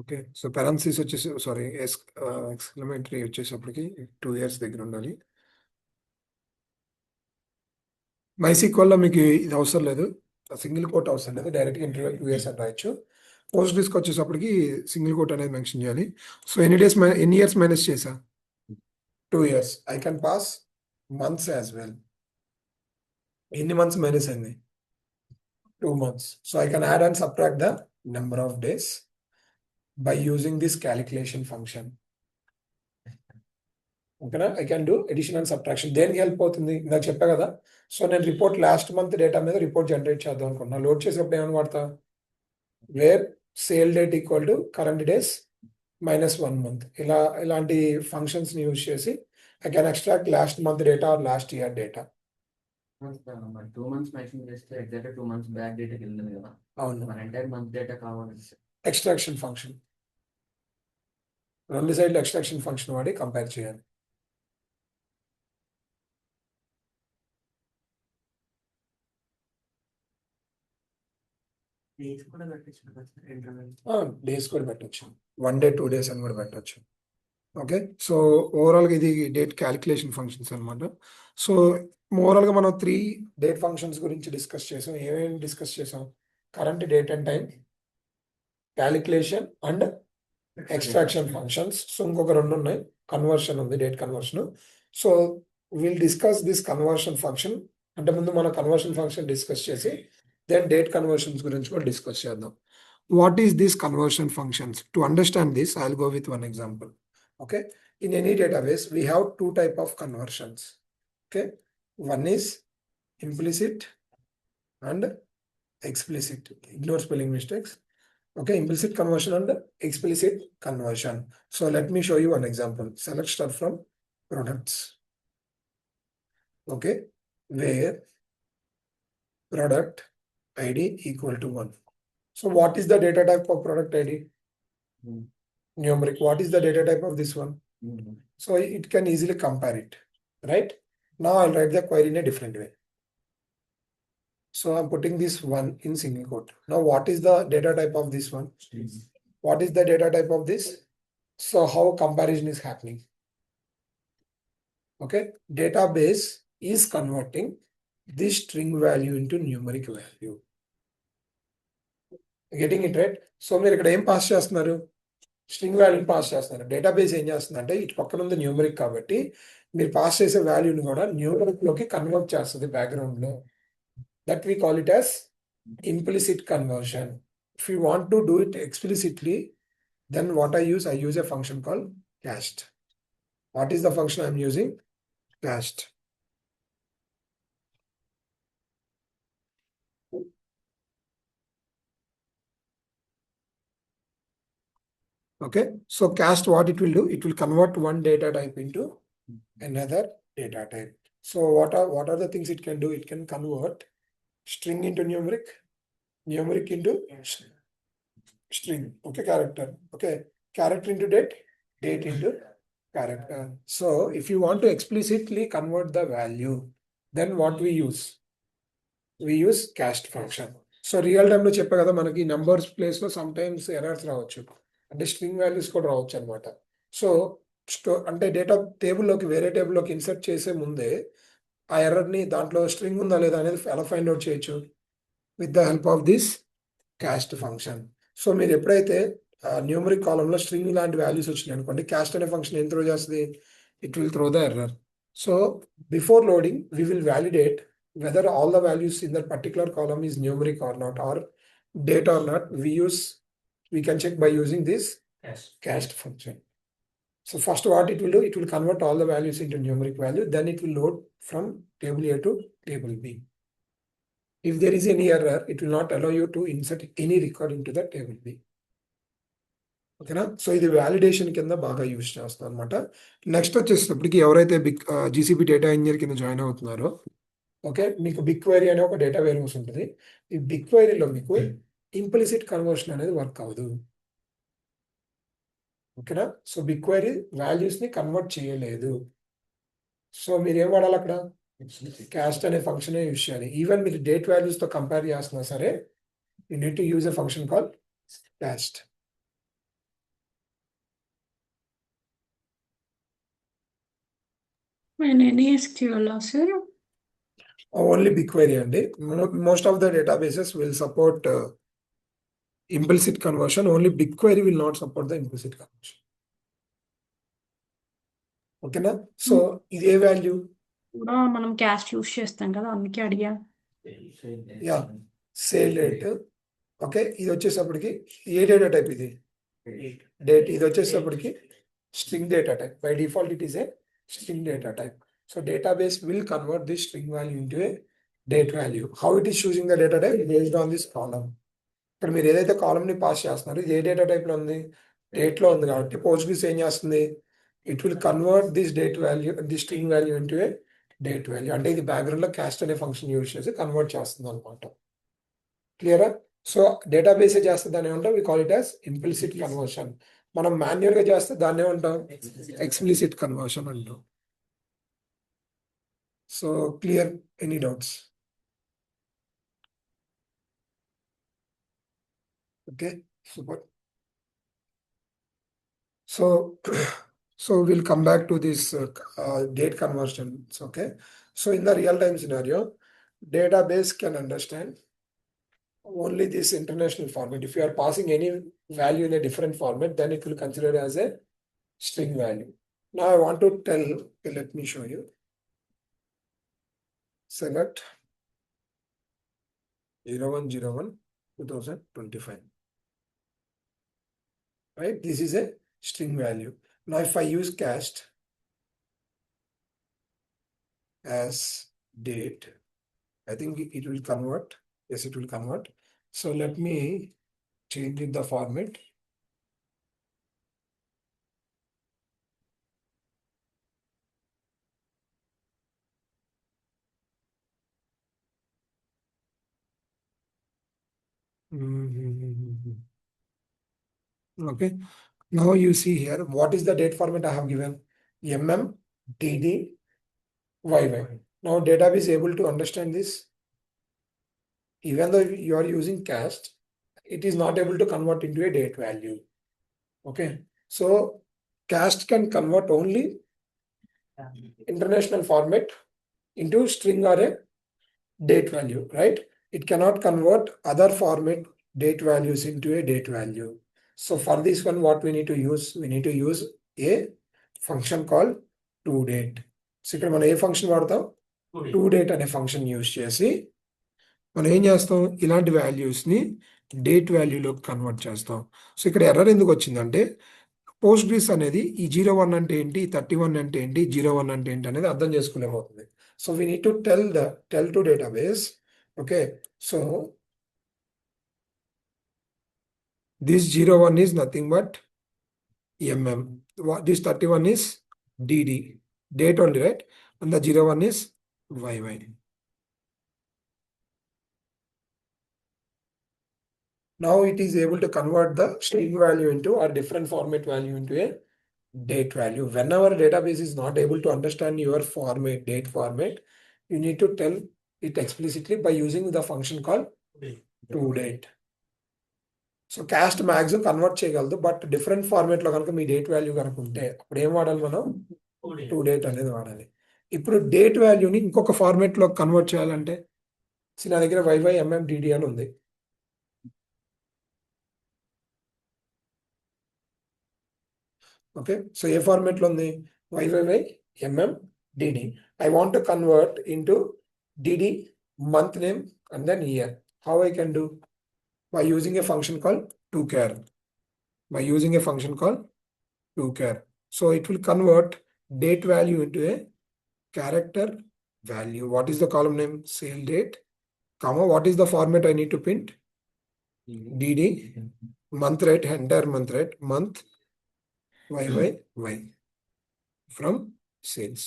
Okay, so parenthesis వచ్చేసి sorry exclamatory వచ్చేసప్పటికి 2 years దగ్గర ఉండాలి. మైసీక్వల్ లో మీకు ఇది అవసరం లేదు, సింగిల్ కోట్ అవసరం లేదు, డైరెక్ట్గా ఇంటర్వెల్ 2 years అని రాయొచ్చు. పోస్ట్ డిస్క్ వచ్చేసప్పటికి సింగిల్ కోట్ అనేది మెన్షన్ చేయాలి. సో ఎన్ని ఇయర్స్ మైనస్ చేసా? 2 years. I can pass months as well. ఎన్ని మంత్స్ మైనస్ అయింది? 2 months. So I can add and subtract the number of days by using this calculation function. ఓకేనా? I can do addition and subtraction. దేనికి help అవుతుంది? ఇందాక చెప్పా కదా. So నేను report last month data మీద రిపోర్ట్ జనరేట్ చేద్దాం అనుకున్నా. లోడ్ చేసేటప్పుడు ఏమని వాడతా? Where sale date equal to current days -1 month. ఇలాంటి ఫంక్షన్స్ ని యూజ్ చేసి I can extract last month data or last year data. 2 months mention చేస్తే ఎగ్జాక్ట్ 2 months బ్యాక్ డేటాకి వెళ్ళింది కదా. అవును, మన ఎంటైర్ మంత్ డేటా కావాలి. ఎక్స్ట్రాక్షన్ ఫంక్షన్ రెండు సైడ్లు ఎక్స్ట్రాక్షన్ ఫంక్షన్ వాడి కంపేర్ చేయాలి. డేస్ కూడా పెట్టచ్చు కదా ఇంటర్వెల్. డేస్ కూడా పెట్టచ్చు, 1 day 2 days అని కూడా పెట్టచ్చు. ఓకే, సో ఓవరాల్గా ఇది డేట్ క్యాలిక్యులేషన్ ఫంక్షన్స్ అనమాట. సో ఓవరాల్గా మనం 3 డేట్ ఫంక్షన్స్ గురించి డిస్కస్ చేసాం. ఏమేమి డిస్కస్ చేసాం? Current date and time, calculation and extraction functions. So ఇంకొక రెండు ఉన్నాయి, కన్వర్షన్ ఉంది, date conversion. So will discuss this conversion function. అంటే ముందు మన కన్వర్షన్ ఫంక్షన్ డిస్కస్ చేసి దెన్ డేట్ కన్వర్షన్స్ గురించి కూడా డిస్కస్ చేద్దాం. What is this conversion functions? To understand this I will go with one example. Okay, in any database we have two type of conversions. Okay, one is implicit and explicit. Ignore spelling mistakes. Okay, implicit conversion and explicit conversion. So let me show you an example. Select start from products. Okay, where product ID equal to 1. So what is the data type of product ID? Numeric. What is the data type of this one? So it can easily compare it, right? Now I'll write the query in a different way. So I'm putting this one in single quote. Now what is the data type of this one? What is the data type of this? So how comparison is happening? Okay, database is converting this string value into numeric value. Getting it right? So మీరు ఇక్కడ ఏం pass చేస్తున్నారు? String వాల్యూని pass చేస్తున్నారు. Database ఏం చేస్తుందంటే ఇటు పక్కన ఉంది న్యూమరిక్ కాబట్టి మీరు పాస్ చేసే వాల్యూని కూడా న్యూమరిక్ లోకి కన్వర్ట్ చేస్తుంది బ్యాక్గ్రౌండ్ లో. That we call it as implicit conversion. If you want to do it explicitly, then what I use a function called cast. What is the function I'm using? Cast. Okay, so cast, what it will do? It will convert one data type into another data type. So what are the things it can do? It can convert string into numeric, numeric into string. Okay, character. Okay, character into date, date into character. So if you want to explicitly convert the value, then what we use? We use cast function. So real time లో చెప్పా కదా మనకి numbers place లో sometimes errors రావచ్చు, అంటే string values కూడా రావచ్చు అనమాట. సో అంటే డేటా టేబుల్లోకి వేరే టేబుల్లోకి ఇన్సర్ట్ చేసే ముందే ఆ ఎర్రర్ని దాంట్లో స్ట్రింగ్ ఉందా లేదా అనేది ఎలా ఫైండ్ అవుట్ చేయొచ్చు? With the help of this cast function. So మీరు ఎప్పుడైతే న్యూమరిక్ కాలంలో స్ట్రింగ్ లాంటి వాల్యూస్ వచ్చినాయి అనుకోండి, క్యాస్ట్ అనే ఫంక్షన్ ఏం త్రో చేస్తుంది? It will throw the error. So before loading we will validate whether all the values in that particular column is numeric or not, or date or not. We can check by using this cast function. So first what it will do, it will convert all the values into numeric value, then it will load from table A to table B. If there is any error, it will not allow you to insert any record into the table B. ఓకేనా? So ఇది validation కింద బాగా use చేస్తాం అనమాట. Next వచ్చేటప్పటికి ఎవరైతే GCP data engineer కింద join అవుతున్నారో, ఓకే, మీకు బిగ్ క్వెరీ అనే ఒక డేటా వేరియబుల్స్ ఉంటుంది. ఈ బిగ్ క్వెరీలో మీకు ఇంప్లిసిట్ కన్వర్షన్ అనేది వర్క్ అవ్వదు. ఓకేనా? సో బిగ్ క్వెరీ వాల్యూస్ ని కన్వర్ట్ చేయలేదు. సో మీరు ఏం వాడాలి అక్కడ? క్యాస్ట్ అనే ఫంక్షన్ యూజ్ చేయాలి. ఈవెన్ మీరు డేట్ వాల్యూస్ తో కంపేర్ చేస్తున్నా సరే, you need to use a function call caste. sir? Only BigQuery అండి. Most of the databases will support implicit conversion. Only BigQuery will not support the implicit conversion. ఓకేనా? So ఇదే value కూడా మనం caste use చేస్తాం కదా, అందుకే అడిగా. Yeah, sale rate. Okay, ఇది వచ్చేసప్పటికి ఏ డేటా టైప్? ఇది డేట్. ఇది వచ్చేసప్పటికి string data type. By default it is a string data type. So database will convert this string value into a date value. How it is choosing the data type? Based on this column. ఇక్కడ మీరు ఏదైతే column ని pass చేస్తున్నారో ఇది ఏ data type లో ఉంది? Date లో ఉంది కాబట్టి పోస్ట్గ్రెస్ ఏం చేస్తుంది? It will convert this date value, this string value into A date value. అంటే ఇది బ్యాక్గ్రౌండ్ లో క్యాస్ట్ అనే ఫంక్షన్ యూజ్ చేసి కన్వర్ట్ చేస్తుంది అనమాట. క్లియరా? సో డేటాబేస్ చేస్తే దాన్ని ఏమంటాం? We call it as implicit conversion. మనం మాన్యువల్ గా చేస్తే దాన్ని ఏమంటాం? ఎక్స్ప్లిసిట్ కన్వర్షన్ అంటాం. So clear? Any doubts? Okay, super. So we'll come back to this date conversions. Okay, so in the real time scenario, database can understand only this international format. If you are passing any value in a different format, then it will consider as a string value. Now I want to tell, okay, let me show you. Select 01/01/2025. Right? This is a string value. Now if I use cast as date, I think it will convert. Yes, it will convert. So let me change the format. Okay. Now you see here, what is the date format I have given? DD, YY. Now database is able to understand this. Even though you are using cast, it is not able to convert into a date value. Okay. So cast can convert only international format into string or a date value, right? It cannot convert other format date values into a date value. So for this one, what we need to use? We need to use a function called toDate. So ఇక్కడ మనం ఏ function వాడతాం? toDate అనే function use చేసి మనం ఏం చేస్తాం? ఇలాంటి values ని డేట్ వాల్యూలోకి కన్వర్ట్ చేస్తాం. సో ఇక్కడ ఎర్రర్ ఎందుకు వచ్చిందంటే పోస్ట్గ్రిస్ అనేది ఈ 01 అంటే ఏంటి, 31 అంటే ఏంటి, 01 అంటే ఏంటి అనేది అర్థం చేసుకోలేకపోతుంది. So we need to tell to database. Okay, so this 01 is nothing but this 31 is DD, date only, right? And the 01 is YY. Now it is able to convert the string value into or different format value into a date value. Whenever database is not able to understand your format, date format, you need to tell it explicitly by using the function called toDate. So caste maximum convert చేయగలదు, but different format లో కనుక మీ date value కనుక ఉంటే అప్పుడు ఏం వాడాలి మనం? toDate అనేది వాడాలి. ఇప్పుడు డేట్ వాల్యూని ఇంకొక ఫార్మేట్ లో కన్వర్ట్ చేయాలంటే నా దగ్గర YYMMDD అని ఉంది. ఓకే, సో ఏ ఫార్మేట్ లో ఉంది? YYMMDD. I want to convert into DD month name and then year. How I can do? By using a function called toChar. So it will convert date value into a character value. What is the column name? Sale date, comma, what is the format I need to print? DD, month rate, entire month rate, month, YYY from sales.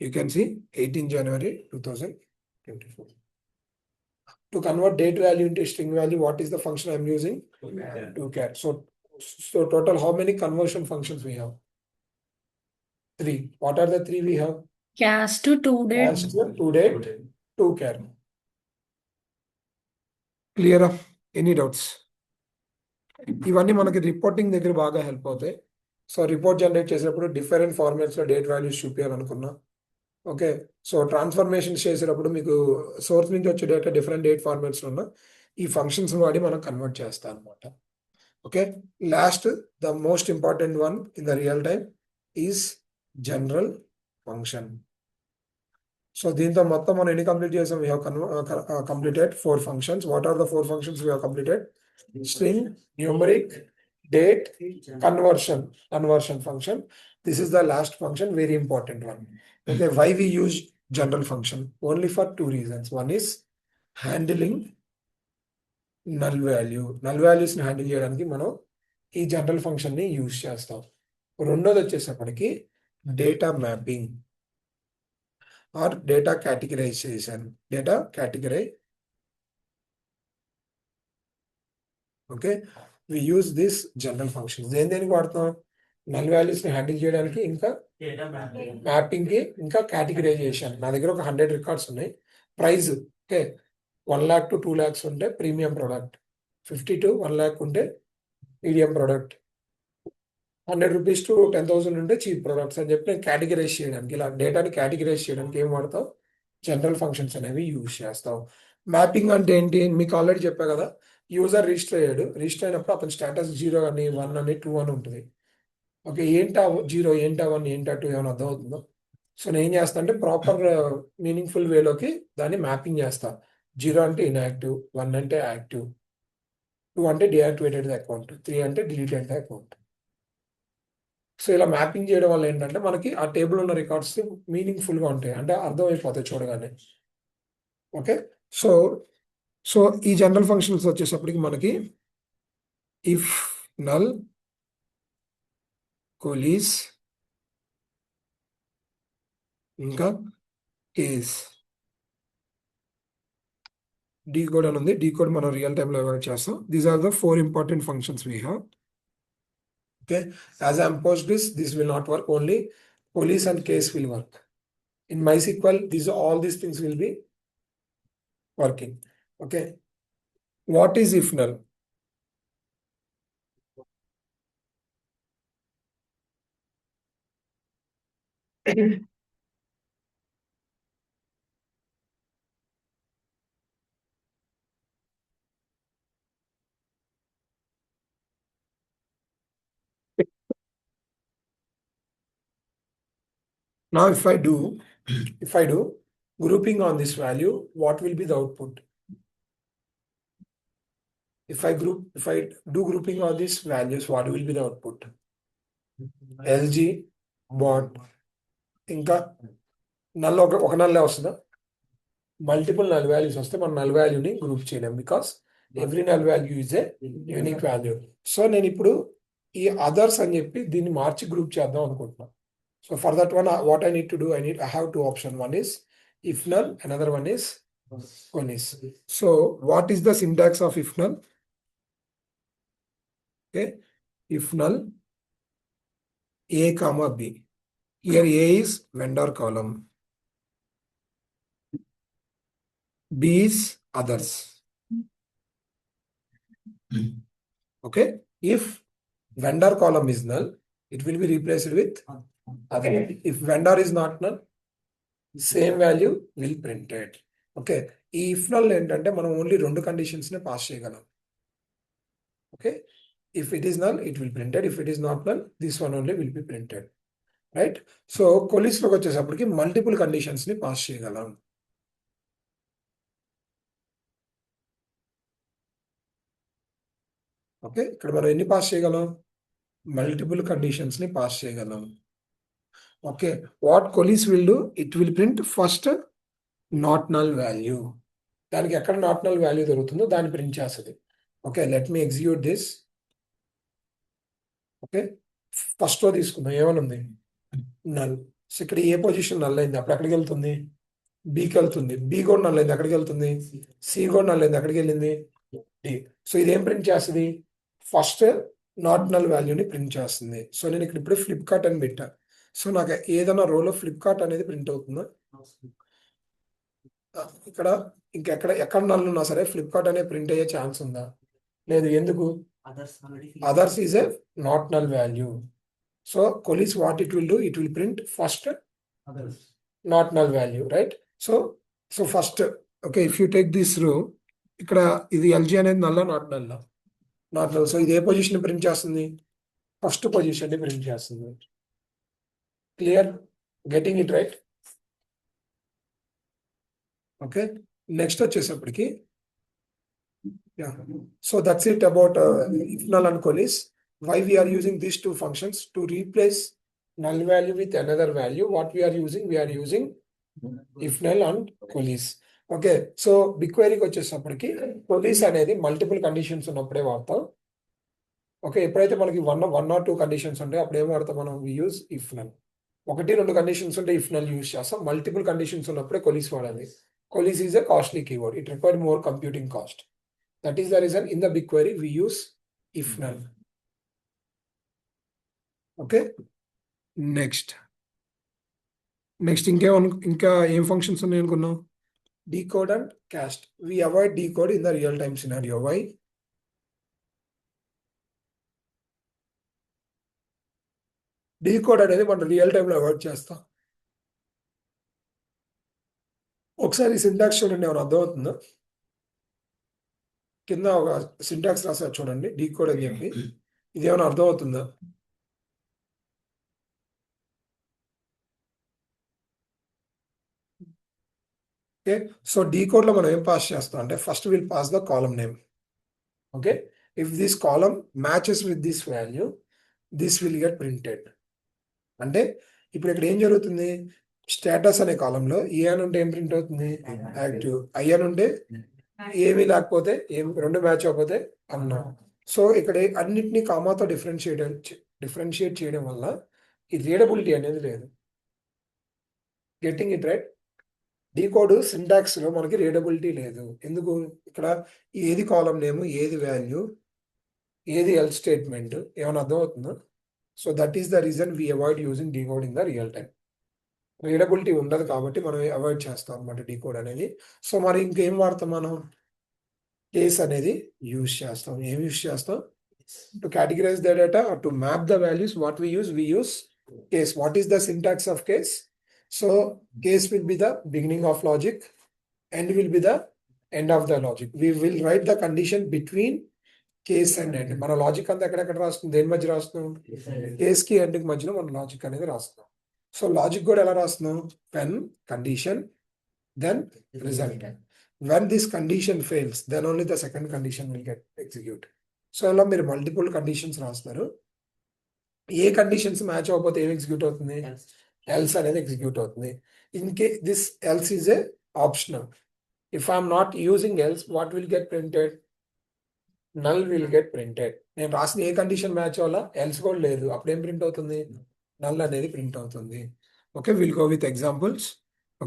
You can see 18 January 2024. To convert date value into string value, what is the function I'm using? toChar. So total, how many conversion functions we have? 3. What are the 3 we have? Cast, toDate. Cast, toDate, toChar. Clear? Any doubts? ఇవన్నీ మనకి reporting దగ్గర బాగా help అవుతాయి. So report generate చేసేటప్పుడు different formats లో date values చూపించాలనుకున్నా, okay, so transformations చేసేటప్పుడు మీకు సోర్స్ నుంచి వచ్చే డేటా డిఫరెంట్ డేట్ ఫార్మాట్స్ ఉన్న ఈ ఫంక్షన్స్ వాడి మనం కన్వర్ట్ చేస్తాం అనమాట. Okay, last the most important one in the real time is general function. So దీంతో మొత్తం మనం ఎన్ని కంప్లీట్ చేసాం? We have completed 4 functions. What are the 4 functions we have completed? String, numeric, date, conversion function. This is the last function, very important one. Okay, why we use general function? Only for 2 reasons. One is handling null value. Null values ని handle చేయడానికి మనం ఈ general function ని use చేస్తాం. రెండోది వచ్చేసప్పటికి data mapping or data categorization. Okay, we use this general function. దేనికి వాడతాం? నల్ వాల్యూస్ ని హ్యాండిల్ చేయడానికి, ఇంకా మ్యాపింగ్ కి, ఇంకా కేటగిరైజేషన్. నా దగ్గర ఒక 100 రికార్డ్స్ ఉన్నాయి. Price, okay, 1 lakh to 2 lakhs ఉంటే ప్రీమియం ప్రోడక్ట్, 50 to 1 lakh ఉంటే మీడియం ప్రోడక్ట్, 100 rupees to 10,000 ఉంటే చీప్ ప్రోడక్ట్స్ అని చెప్పి నేను కేటగిరైజ్ చేయడానికి, ఇలా డేటాని కేటగిరైజ్ చేయడానికి ఏం వాడతాం? జనరల్ ఫంక్షన్స్ అనేవి యూజ్ చేస్తాం. మ్యాపింగ్ అంటే ఏంటి మీకు ఆల్రెడీ చెప్పా కదా, యూజర్ రిజిస్టర్ అయ్యాడు, రిజిస్టర్ అయినప్పుడు అతని స్టేటస్ 0 అని 1 అని 2 అని ఉంటుంది. ఓకే, ఏంటా 0 ఏంటా 1 ఏంటా 2 ఏమైనా అర్థం అవుతుందో. సో నేను ఏం చేస్తా అంటే ప్రాపర్ మీనింగ్ఫుల్ వేలోకి దాన్ని మ్యాపింగ్ చేస్తా. 0 అంటే ఇన్యాక్టివ్, 1 అంటే యాక్టివ్, 2 అంటే డియాక్టివేటెడ్ అకౌంట్, 3 అంటే డిలీటెడ్ అకౌంట్. సో ఇలా మ్యాపింగ్ చేయడం వల్ల ఏంటంటే మనకి ఆ టేబుల్ ఉన్న రికార్డ్స్ మీనింగ్ఫుల్గా ఉంటాయి, అంటే అర్థమైపోతాయి చూడగానే. ఓకే, సో సో ఈ జనరల్ ఫంక్షన్స్ వచ్చేసప్పటికి మనకి ఇఫ్ నల్ కోలీస్ ఇంకా కేస్ డీ కోడ్ అని ఉంది. డీ కోడ్ మనం రియల్ టైంలో ఎవాల్యుయేట్ చేస్తాం. These are the 4 important functions we have. Okay, as I impose this will not work, only police and case will work. In MySQL, all these things will be working. Okay, what is if null? Now if I do grouping on this value, what will be the output? If I do grouping on these values, what will be the output? LG bot ఇంకా null ఒక నల్లే వస్తుందా? Multiple null values వస్తే మనం null వాల్యూని group చేయలేం, because every null value is a unique value. So నేను ఇప్పుడు ఈ అదర్స్ అని చెప్పి దీన్ని మార్చి గ్రూప్ చేద్దాం అనుకుంటున్నాను. So for that one, what I need to do, I have two options. One is if null, another one is colis. So what is the syntax of if null? Okay, if null A comma B. Here A is vendor column, B is others. Okay, if vendor column is null, it will be replaced with other. If vendor is not null, same value will printed. Okay, ఈ if null ఏంటంటే మనం only 2 conditions ని pass చేయగలం. Okay, if it is null, it will printed. If it is not null, this one only will be printed. Right. So coalesce లోకి వచ్చేసప్పటికి multiple conditions ని pass చేయగలం. Okay, ఇక్కడ మనం ఎన్ని పాస్ చేయగలం? మల్టిపుల్ కండిషన్స్ ని పాస్ చేయగలం. Okay, what coalesce will do, it will print first not null value. దానికి ఎక్కడ నాట్ నల్ వాల్యూ దొరుకుతుందో దాన్ని ప్రింట్ చేస్తుంది. Okay, let me execute this. Okay, first లో తీసుకుందాం, ఏమని ఉంది? నల్. సో ఇక్కడ ఏ పొజిషన్ నల్ అయింది, అప్పుడు ఎక్కడికి వెళ్తుంది? బికి వెళ్తుంది. బి కూడా నల్ అయింది, ఎక్కడికి వెళ్తుంది? సి కూడా నల్ అయింది, ఎక్కడికి వెళ్ళింది? డి. సో ఇదేం ప్రింట్ చేస్తుంది? ఫస్ట్ నాట్ నల్ వాల్యూని ప్రింట్ చేస్తుంది. సో నేను ఇక్కడ ఇప్పుడు ఫ్లిప్కార్ట్ అని పెట్టా. సో నాకు ఏదైనా రోలో ఫ్లిప్కార్ట్ అనేది ప్రింట్ అవుతుందా? ఇక్కడ ఎక్కడ నల్ ఉన్నా సరే ఫ్లిప్కార్ట్ అనేది ప్రింట్ అయ్యే ఛాన్స్ ఉందా? లేదు. ఎందుకు? Others is a not null value. So coalesce what it will do, it will print first not null value, right? So first okay, if you take this row, ఇక్కడ ఇది LG అనేది నల్లా not నల్లా? Not null. So ఇది ఏ position print చేస్తుంది? First position print చేస్తుంది. Clear? Getting it right? Okay, next వచ్చేసప్పటికి so that's it about if null and colis. Why we are using these two functions? To replace null value with another value. What we are using if null and colis. Okay, so బిక్వెరీకి వచ్చేసప్పటికి coalesce అనేది multiple conditions ఉన్నప్పుడే వాడతాం. Okay, ఎప్పుడైతే మనకి 1 or 2 conditions ఉంటాయి అప్పుడు ఏం వాడతాం మనం? We use if null. 1-2 conditions ఉంటే ఇఫ్ నల్ యూజ్ చేస్తాం. మల్టిపుల్ కండిషన్స్ ఉన్నప్పుడే కొలీస్ వాడాలి. Coalesce is a costly keyword. It require more computing cost. That is the reason in the BigQuery we use if null. Okay, next ఇంకా ఏం functions ఉన్నాయి అనుకున్నాం? Decode and caste. we avoid decode in the real time scenario. Why? Decode అనేది మనం real టైంలో avoid చేస్తాం. ఒకసారి syntax చూడండి, ఏమైనా అర్థమవుతుందా? కింద ఒక సింటాక్స్ రాసారు చూడండి, డీకోడ్ అని చెప్పి. ఇదేమైనా అర్థం అవుతుందా? ఓకే, సో డీకోడ్ లో మనం ఏం పాస్ చేస్తాం అంటే first will pass the column name. Okay, if this column matches with this value, this will get printed. అంటే ఇప్పుడు ఇక్కడ ఏం జరుగుతుంది, స్టేటస్ అనే కాలంలో ఏ అని ఉంటే ఏం ప్రింట్ అవుతుంది, యాక్టివ్. ఐ అని ఉంటే ఏమీ లేకపోతే, ఏం రెండు మ్యాచ్ అవ్వకపోతే అన్నా. సో ఇక్కడ అన్నిటినీ కామాతో డిఫరెన్షియేట్ చేయడం వల్ల ఈ రీడబిలిటీ అనేది లేదు. Getting it right? Decode syntax లో మనకి రీడబిలిటీ లేదు. ఎందుకు? ఇక్కడ ఏది కాలం నేమ్, ఏది వాల్యూ, ఏది ఎల్ స్టేట్మెంట్, ఏమైనా అర్థం అవుతుందా? So that is the reason we avoid using decode in the real time. Readability ఉండదు కాబట్టి మనం అవాయిడ్ చేస్తాం అనమాట డీకోడ్ అనేది. సో మరి ఇంకేం వాడతాం మనం? కేస్ అనేది యూజ్ చేస్తాం. ఏం యూజ్ చేస్తాం? To categorize the data or to map the values, what we use case. What is the syntax of case? So case will be the beginning of logic, end will be the end of the logic. We will write the condition between case and end. మన logic అంతా ఎక్కడెక్కడ రాస్తుంది, దేని మధ్య రాస్తున్నాం? Case కి end కి మధ్యలో మన లాజిక్ అనేది రాస్తున్నాం. సో లాజిక్ కూడా ఎలా రాస్తున్నాం? when condition, then result. When this condition fails, then only the second condition will get execute. So ఇలా మీరు మల్టిపుల్ కండిషన్స్ రాస్తారు. ఏ కండిషన్స్ మ్యాచ్ అవ్వకపోతే ఏం ఎగ్జిక్యూట్ అవుతుంది? ఎల్స్ అనేది ఎగ్జిక్యూట్ అవుతుంది. In case this else is a optional. If I'm not using else, what will get printed? Null will get printed. నేను రాసిన ఏ కండిషన్ మ్యాచ్ అవ్వాలా? ఎల్స్ కూడా లేదు, అప్పుడు ఏం ప్రింట్ అవుతుంది? నల్ అనేది ప్రింట్ అవుతుంది. Okay, will go with examples.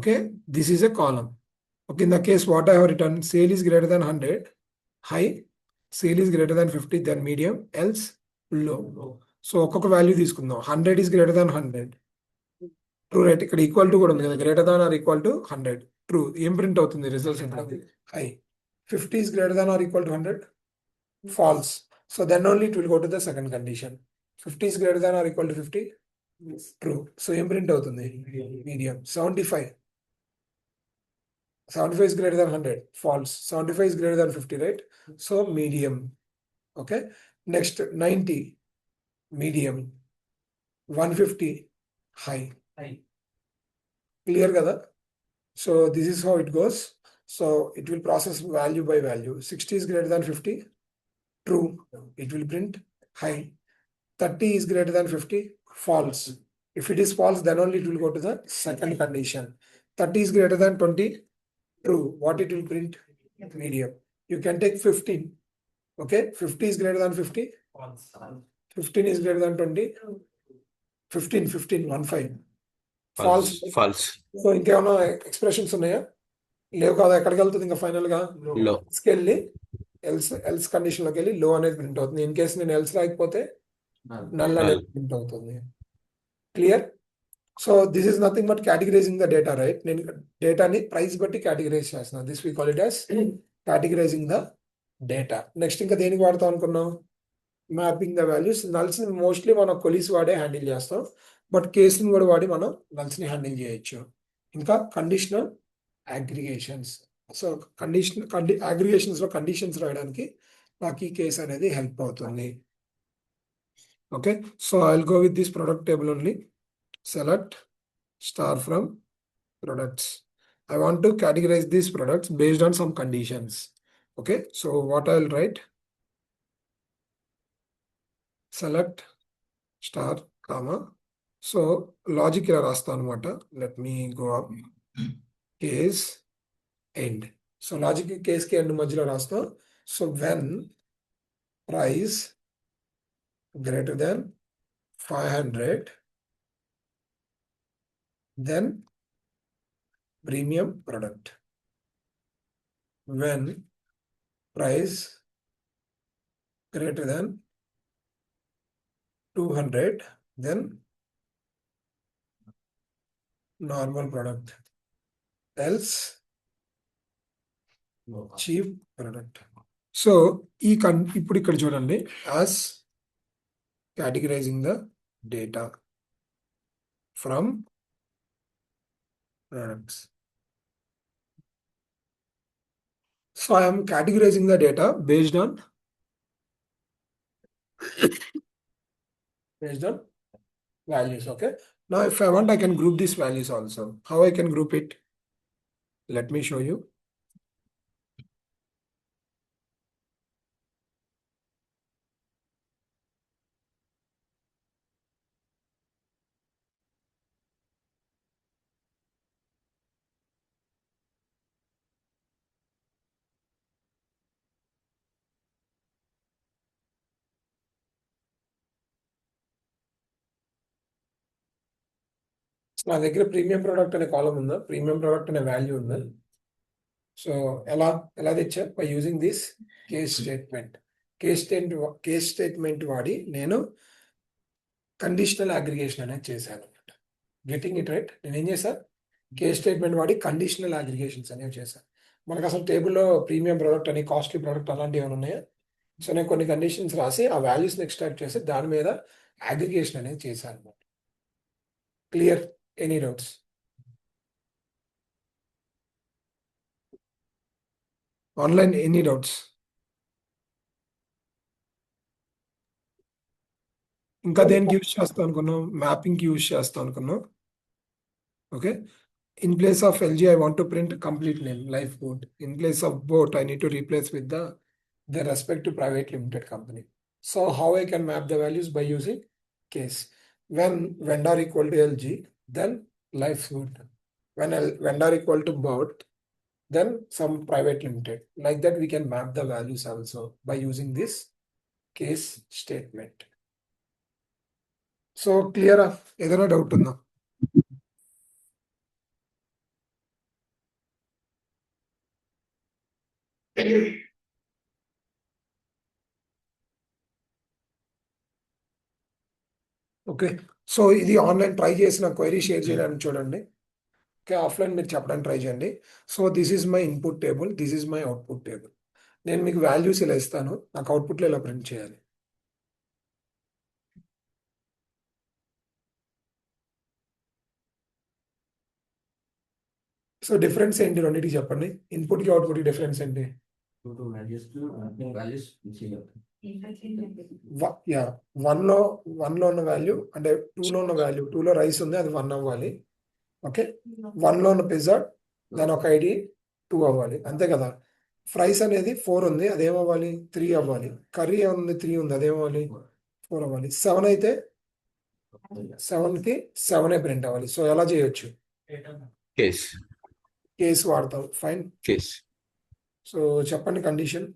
Okay, this is a column. Okay, in the case what I have return, sale is greater than 100, high. Sale is greater than 50, then medium, else low. So ఒక్కొక్క value తీసుకుందాం. 100 is greater than 100, true right. ఇక్కడ equal to కూడా ఉంది కదా, greater than or equal to 100, true. ఏం print అవుతుంది? Results high. 50 is greater than or equal to 100, false. So then only it will go to the second condition. 50 is greater than or equal to 50, true. So ఏం print అవుతుంది? Medium. 75 is greater than 100, false. 75 is greater than 50, right? So medium. Okay, next 90, medium. 150, high. Clear kada? So this is how it goes. So it will process value by value. 60 is greater than 50, true. It will print high. 30 is greater than 50, false. If it is false, then only it will go to the second condition. 30 is greater than 20, true. What it will print? Medium. You can take 15. Okay, 50 is greater than 50. 15 is greater than 20. 15, 15. False. Falls. So ఇంకేమైనా expressions ఉన్నాయా? లేవు కదా. ఎక్కడికి వెళ్తుంది ఇంకా final గా? లో. వెళ్ళి ఎల్స్ కండిషన్ లోకి వెళ్ళి లో అనేది ప్రింట్ అవుతుంది. ఇన్ కేసు నేను ఎల్స్ రాకపోతే నల్ అనేది ప్రింట్ అవుతుంది. Clear? So this is nothing but categorizing the data, right? నేను డేటాని ప్రైస్ బట్టి కేటగిరైజ్ చేస్తున్నాను. This we call it as categorizing the data. Next ఇంకా దేనికి వాడతాం అనుకున్నాం? Mapping the values. నల్స్ ని మోస్ట్లీ మనం కొలీస్ వాడే హ్యాండిల్ చేస్తాం, బట్ కేసుని కూడా వాడి మనం నల్స్ ని హ్యాండిల్ చేయొచ్చు. ఇంకా కండిషనల్ అగ్రిగేషన్స్. సో అగ్రిగేషన్స్ లో కండిషన్స్ రాయడానికి నాకు ఈ కేసు అనేది హెల్ప్ అవుతుంది. Okay, so I will go with this product table only. Select star from products. I want to categorize these products based on some conditions. Okay, so what I will write? Select star comma. So logic ila rasta anamata. Let me go up. Case end. So logic case ke end madhyalo rasta. So when price greater than 500, then premium product. When price greater than 200, then normal product. Else cheap product. So ఇప్పుడు ఇక్కడ చూడండి, as categorizing the data from products. So I am categorizing the data based on values. Okay. Now if I want, I can group these values also. How I can group it? Let me show you. నా దగ్గర premium product అనే కాలం ఉందా, premium product అనే value ఉందా. So ఎలా తెచ్చా, by using this case statement. Case statement వాడి నేను కండిషనల్ అగ్రిగేషన్ అనేది చేశాను అనమాట. Getting it right. నేను ఏం చేశాను, కేస్ స్టేట్మెంట్ వాడి కండిషనల్ అగ్రిగేషన్స్ అనేవి చేశాను. మనకు అసలు టేబుల్లో ప్రీమియం ప్రోడక్ట్ అని, కాస్ట్లీ ప్రోడక్ట్ అలాంటివి ఏమైనా ఉన్నాయా. సో నేను కొన్ని కండిషన్స్ రాసి ఆ వాల్యూస్ని ఎక్స్ట్రాక్ట్ చేసి దాని మీద అగ్రిగేషన్ అనేది చేశాను అనమాట. Clear? Any doubts? Online any doubts? ఇంకా దేనికి యూజ్ చేస్తాం అనుకున్నాం, మ్యాపింగ్కి యూజ్ చేస్తాం అనుకున్నాం. Okay. In place of LG, I want to print complete name, life boat. In place of boat, I need to replace with the respective private limited company. So how I can map the values? By using case. When vendor equal to LG, then life boat. When vendor equal to boat, then some private limited. Like that, we can map the values also by using this case statement. So clear? Edana doubt unna? Okay. So ఇది online try చేసిన query share చేయడానికి చూడండి. Okay, offline మీరు చెప్పడానికి try చేయండి. So this is my input table, this is my output table. నేను మీకు values ఇలా ఇస్తాను, నాకు అవుట్పుట్లో ఇలా ప్రింట్ చేయాలి. సో డిఫరెన్స్ ఏంటి రెండింటికి చెప్పండి. ఇన్పుట్కి అవుట్పుట్కి డిఫరెన్స్ ఏంటి? Two values to values చేయాలి. యా, వన్లో ఉన్న వాల్యూ అంటే టూలో ఉన్న వాల్యూ, టూలో రైస్ ఉంది అది 1 అవ్వాలి. ఓకే, వన్లో ఉన్న పిజ్జా దాని ఒక ఐడి 2 అవ్వాలి, అంతే కదా. ఫ్రైస్ అనేది 4 ఉంది, అదేమవ్వాలి 3 అవ్వాలి. కర్రీ ఉంది 3 ఉంది, అదేమవ్వాలి 4 అవ్వాలి. 7 అయితే 7కి 7 ప్రింట్ అవ్వాలి. సో ఎలా చేయొచ్చు? కేస్ వాడతాం. ఫైన్. కేస్. సో చెప్పండి condition.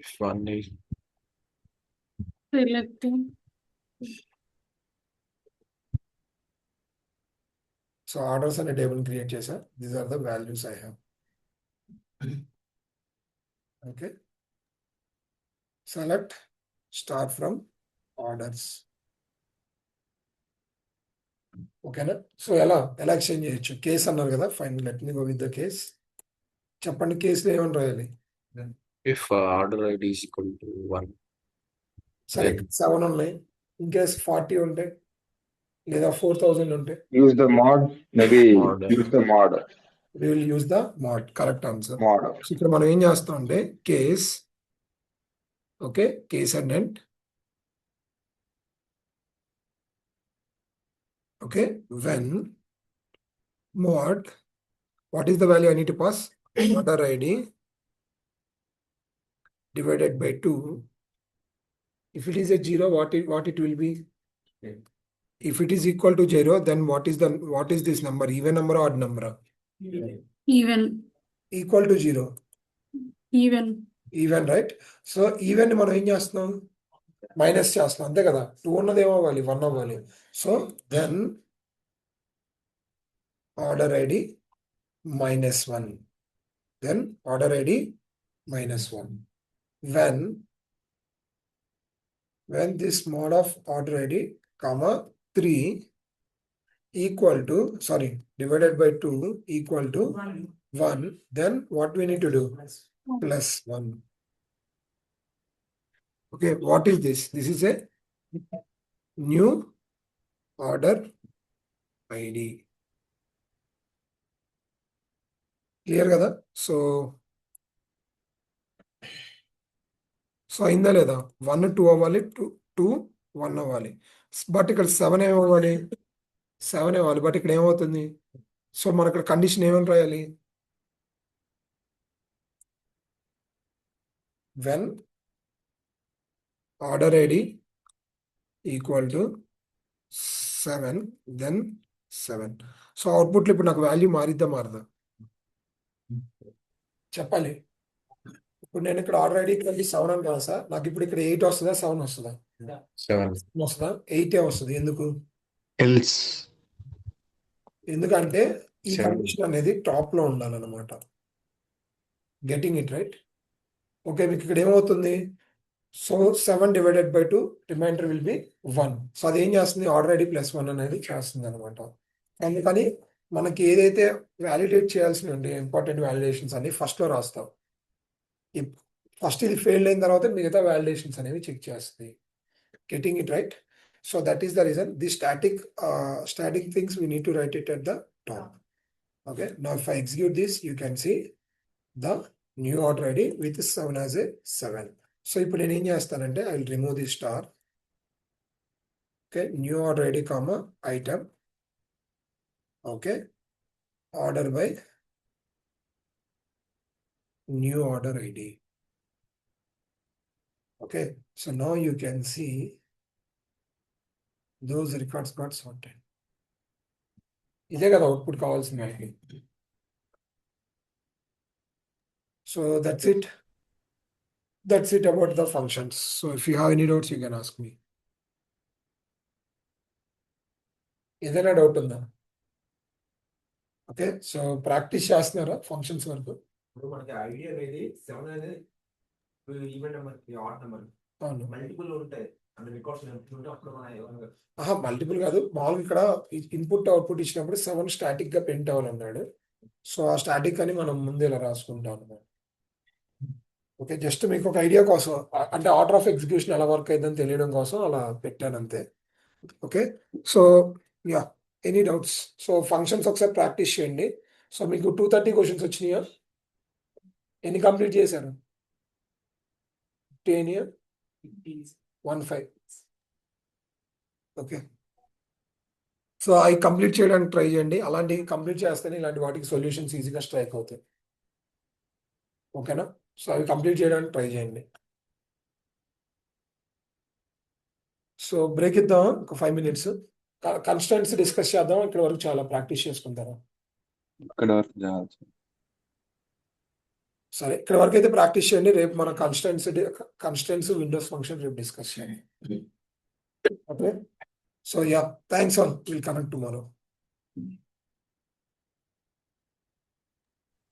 If one is Selecting. So orders అనే టేబుల్ క్రియేట్ చేసా. These are the values I have. Okay, select star from orders. ఓకేనా. సో ఎలా ఎక్స్చేంజ్ చేయొచ్చు? కేస్ అన్నారు కదా. Fine, let me go with the case. చెప్పండి కేసులో ఏమని రాయాలి? if order ID is equal to 1, సరే 7 ఉన్నాయి, ఇన్ కేస్ 40 ఉంటాయి లేదా 4000 ఉంటాయి. Use the mod, maybe Mod. use the mod. we will use the mod. Correct answer. Mod. So ఇక్కడ మనం ఏం చేస్తాం అంటే case, okay, case and end. Okay, when mod, what is the value I need to pass? Order ID divided by 2. If it is a 0, what it will be? Okay. If it is equal to 0, then what is this number? Even number or odd number? Even. Equal to 0. Even, right? So even మనం ఏం చేస్తున్నాం? Minus చేస్తున్నాం, అంతే కదా. 2 ఉన్నది ఏమవ్వాలి? 1 అవ్వాలి. So then order ID -1. Then order ID -1. When this mod of order ID, comma 3 equal to, divided by 2 equal to 1, then what we need to do? +1. Okay, what is this? This is a new order ID. Clear kada? So so అయిందా లేదా? 1 2 అవ్వాలి, 2 1 అవ్వాలి. But ఇక్కడ 7 ఏమవ్వాలి? 7 అవ్వాలి. But ఇక్కడ ఏమవుతుంది? So మన ఇక్కడ కండిషన్ ఏమని రాయాలి? When order ID equal to 7 then 7. So అవుట్పుట్లో ఇప్పుడు నాకు వాల్యూ మారిద్దా మారదా? చెప్పాలి. ఇప్పుడు నేను ఇక్కడ ఆర్డర్ ఐడి ఇక్కడ 7 అని రాసా, నాకు ఇప్పుడు ఇక్కడ 8 వస్తుందా 7 వస్తుందా? 7 వస్తుందా? 8 వస్తుంది. ఎందుకు? ఎల్స్ ఎందుకంటే ఈ 7 కండిషన్ అనేది టాప్ లో ఉండాలన్నమాట. Getting it right? ఓకే, మీకు ఇక్కడ ఏమవుతుంది? So 7 divided by 2 remainder will be 1. So అదేం చేస్తుంది? ఆర్డర్ ఐడి +1 అనేది చేస్తుంది అనమాట. అందుకని మనకి ఏదైతే వ్యాలిడేట్ చేయాల్సిన ఇంపార్టెంట్ వ్యాలిడేషన్స్ అన్ని ఫస్ట్ లో రాస్తాం. ఫస్ట్ ఇది ఫెయిల్ అయిన తర్వాత మిగతా వ్యాలిడేషన్స్ అనేవి చెక్ చేస్తుంది. Getting it right? So that is the reason the static things we need to write it at the top. Okay, now if I execute this, you can see the new order ID with 7 as a 7. So ఇప్పుడు నేను ఏం చేస్తానంటే I will remove the star. Okay, new order ID comma item. Okay, order by new order ID. Okay, so now you can see those records got sorted. ఇదే కదా output కావాల్సిన వాటికి. So that's it about the functions. So if you have any doubts you can ask me. ఏదైనా doubt ఉందా? Okay, so practice చేస్తున్నారా functions వరకు? ఇప్పుడు మనకి ఐడియా అనేది 7 అనేది ఈవెన్ నెంబర్ ఆడ్ నెంబర్ అవును. మల్టిపుల్ ఉంటాయి అంటే రికార్డ్స్ ఉంటే అప్పుడు మన మల్టిపుల్ కాదు, మామూలుగా ఇక్కడ ఇన్పుట్ అవుట్పుట్ ఇచ్చినప్పుడు 7 స్టాటిక్ గా ప్రింట్ అవ్వాలన్నాడు. సో ఆ స్టాటిక్ అని మనం ముందు ఇలా రాసుకుంటాం అన్నమాట. ఓకే, జస్ట్ మీకు ఒక ఐడియా కోసం, అంటే ఆర్డర్ ఆఫ్ ఎగ్జిక్యూషన్ ఎలా వర్క్ అయిందని తెలియడం కోసం అలా పెట్టాను అంతే. Okay, so yeah, any doubts? So functions ఒకసారి ప్రాక్టీస్ చేయండి. సో మీకు 230 క్వశ్చన్స్ వచ్చినాయా? ఎన్ని కంప్లీట్ చేశారు? 10 15. ఓకే, సో అవి కంప్లీట్ చేయడానికి ట్రై చేయండి. అలాంటివి కంప్లీట్ చేస్తేనే ఇలాంటి వాటికి సొల్యూషన్స్ ఈజీగా స్ట్రైక్ అవుతాయి. ఓకేనా? సో అవి కంప్లీట్ చేయడానికి ట్రై చేయండి. సో బ్రేక్ ఇద్దాం ఒక 5 minutes. కన్స్టెంట్స్ డిస్కస్ చేద్దాం. ఇక్కడ వరకు చాలా ప్రాక్టీస్ చేసుకుంటారా? ఇక్కడ వరకు జాగ్రత్త. సరే, ఇక్కడ వరకు అయితే ప్రాక్టీస్ చేయండి. రేపు మన కన్స్టెంట్స్ విండోస్ ఫంక్షన్ రేపు డిస్కస్ చేయండి. Okay, so yeah, thanks all. Will connect tomorrow.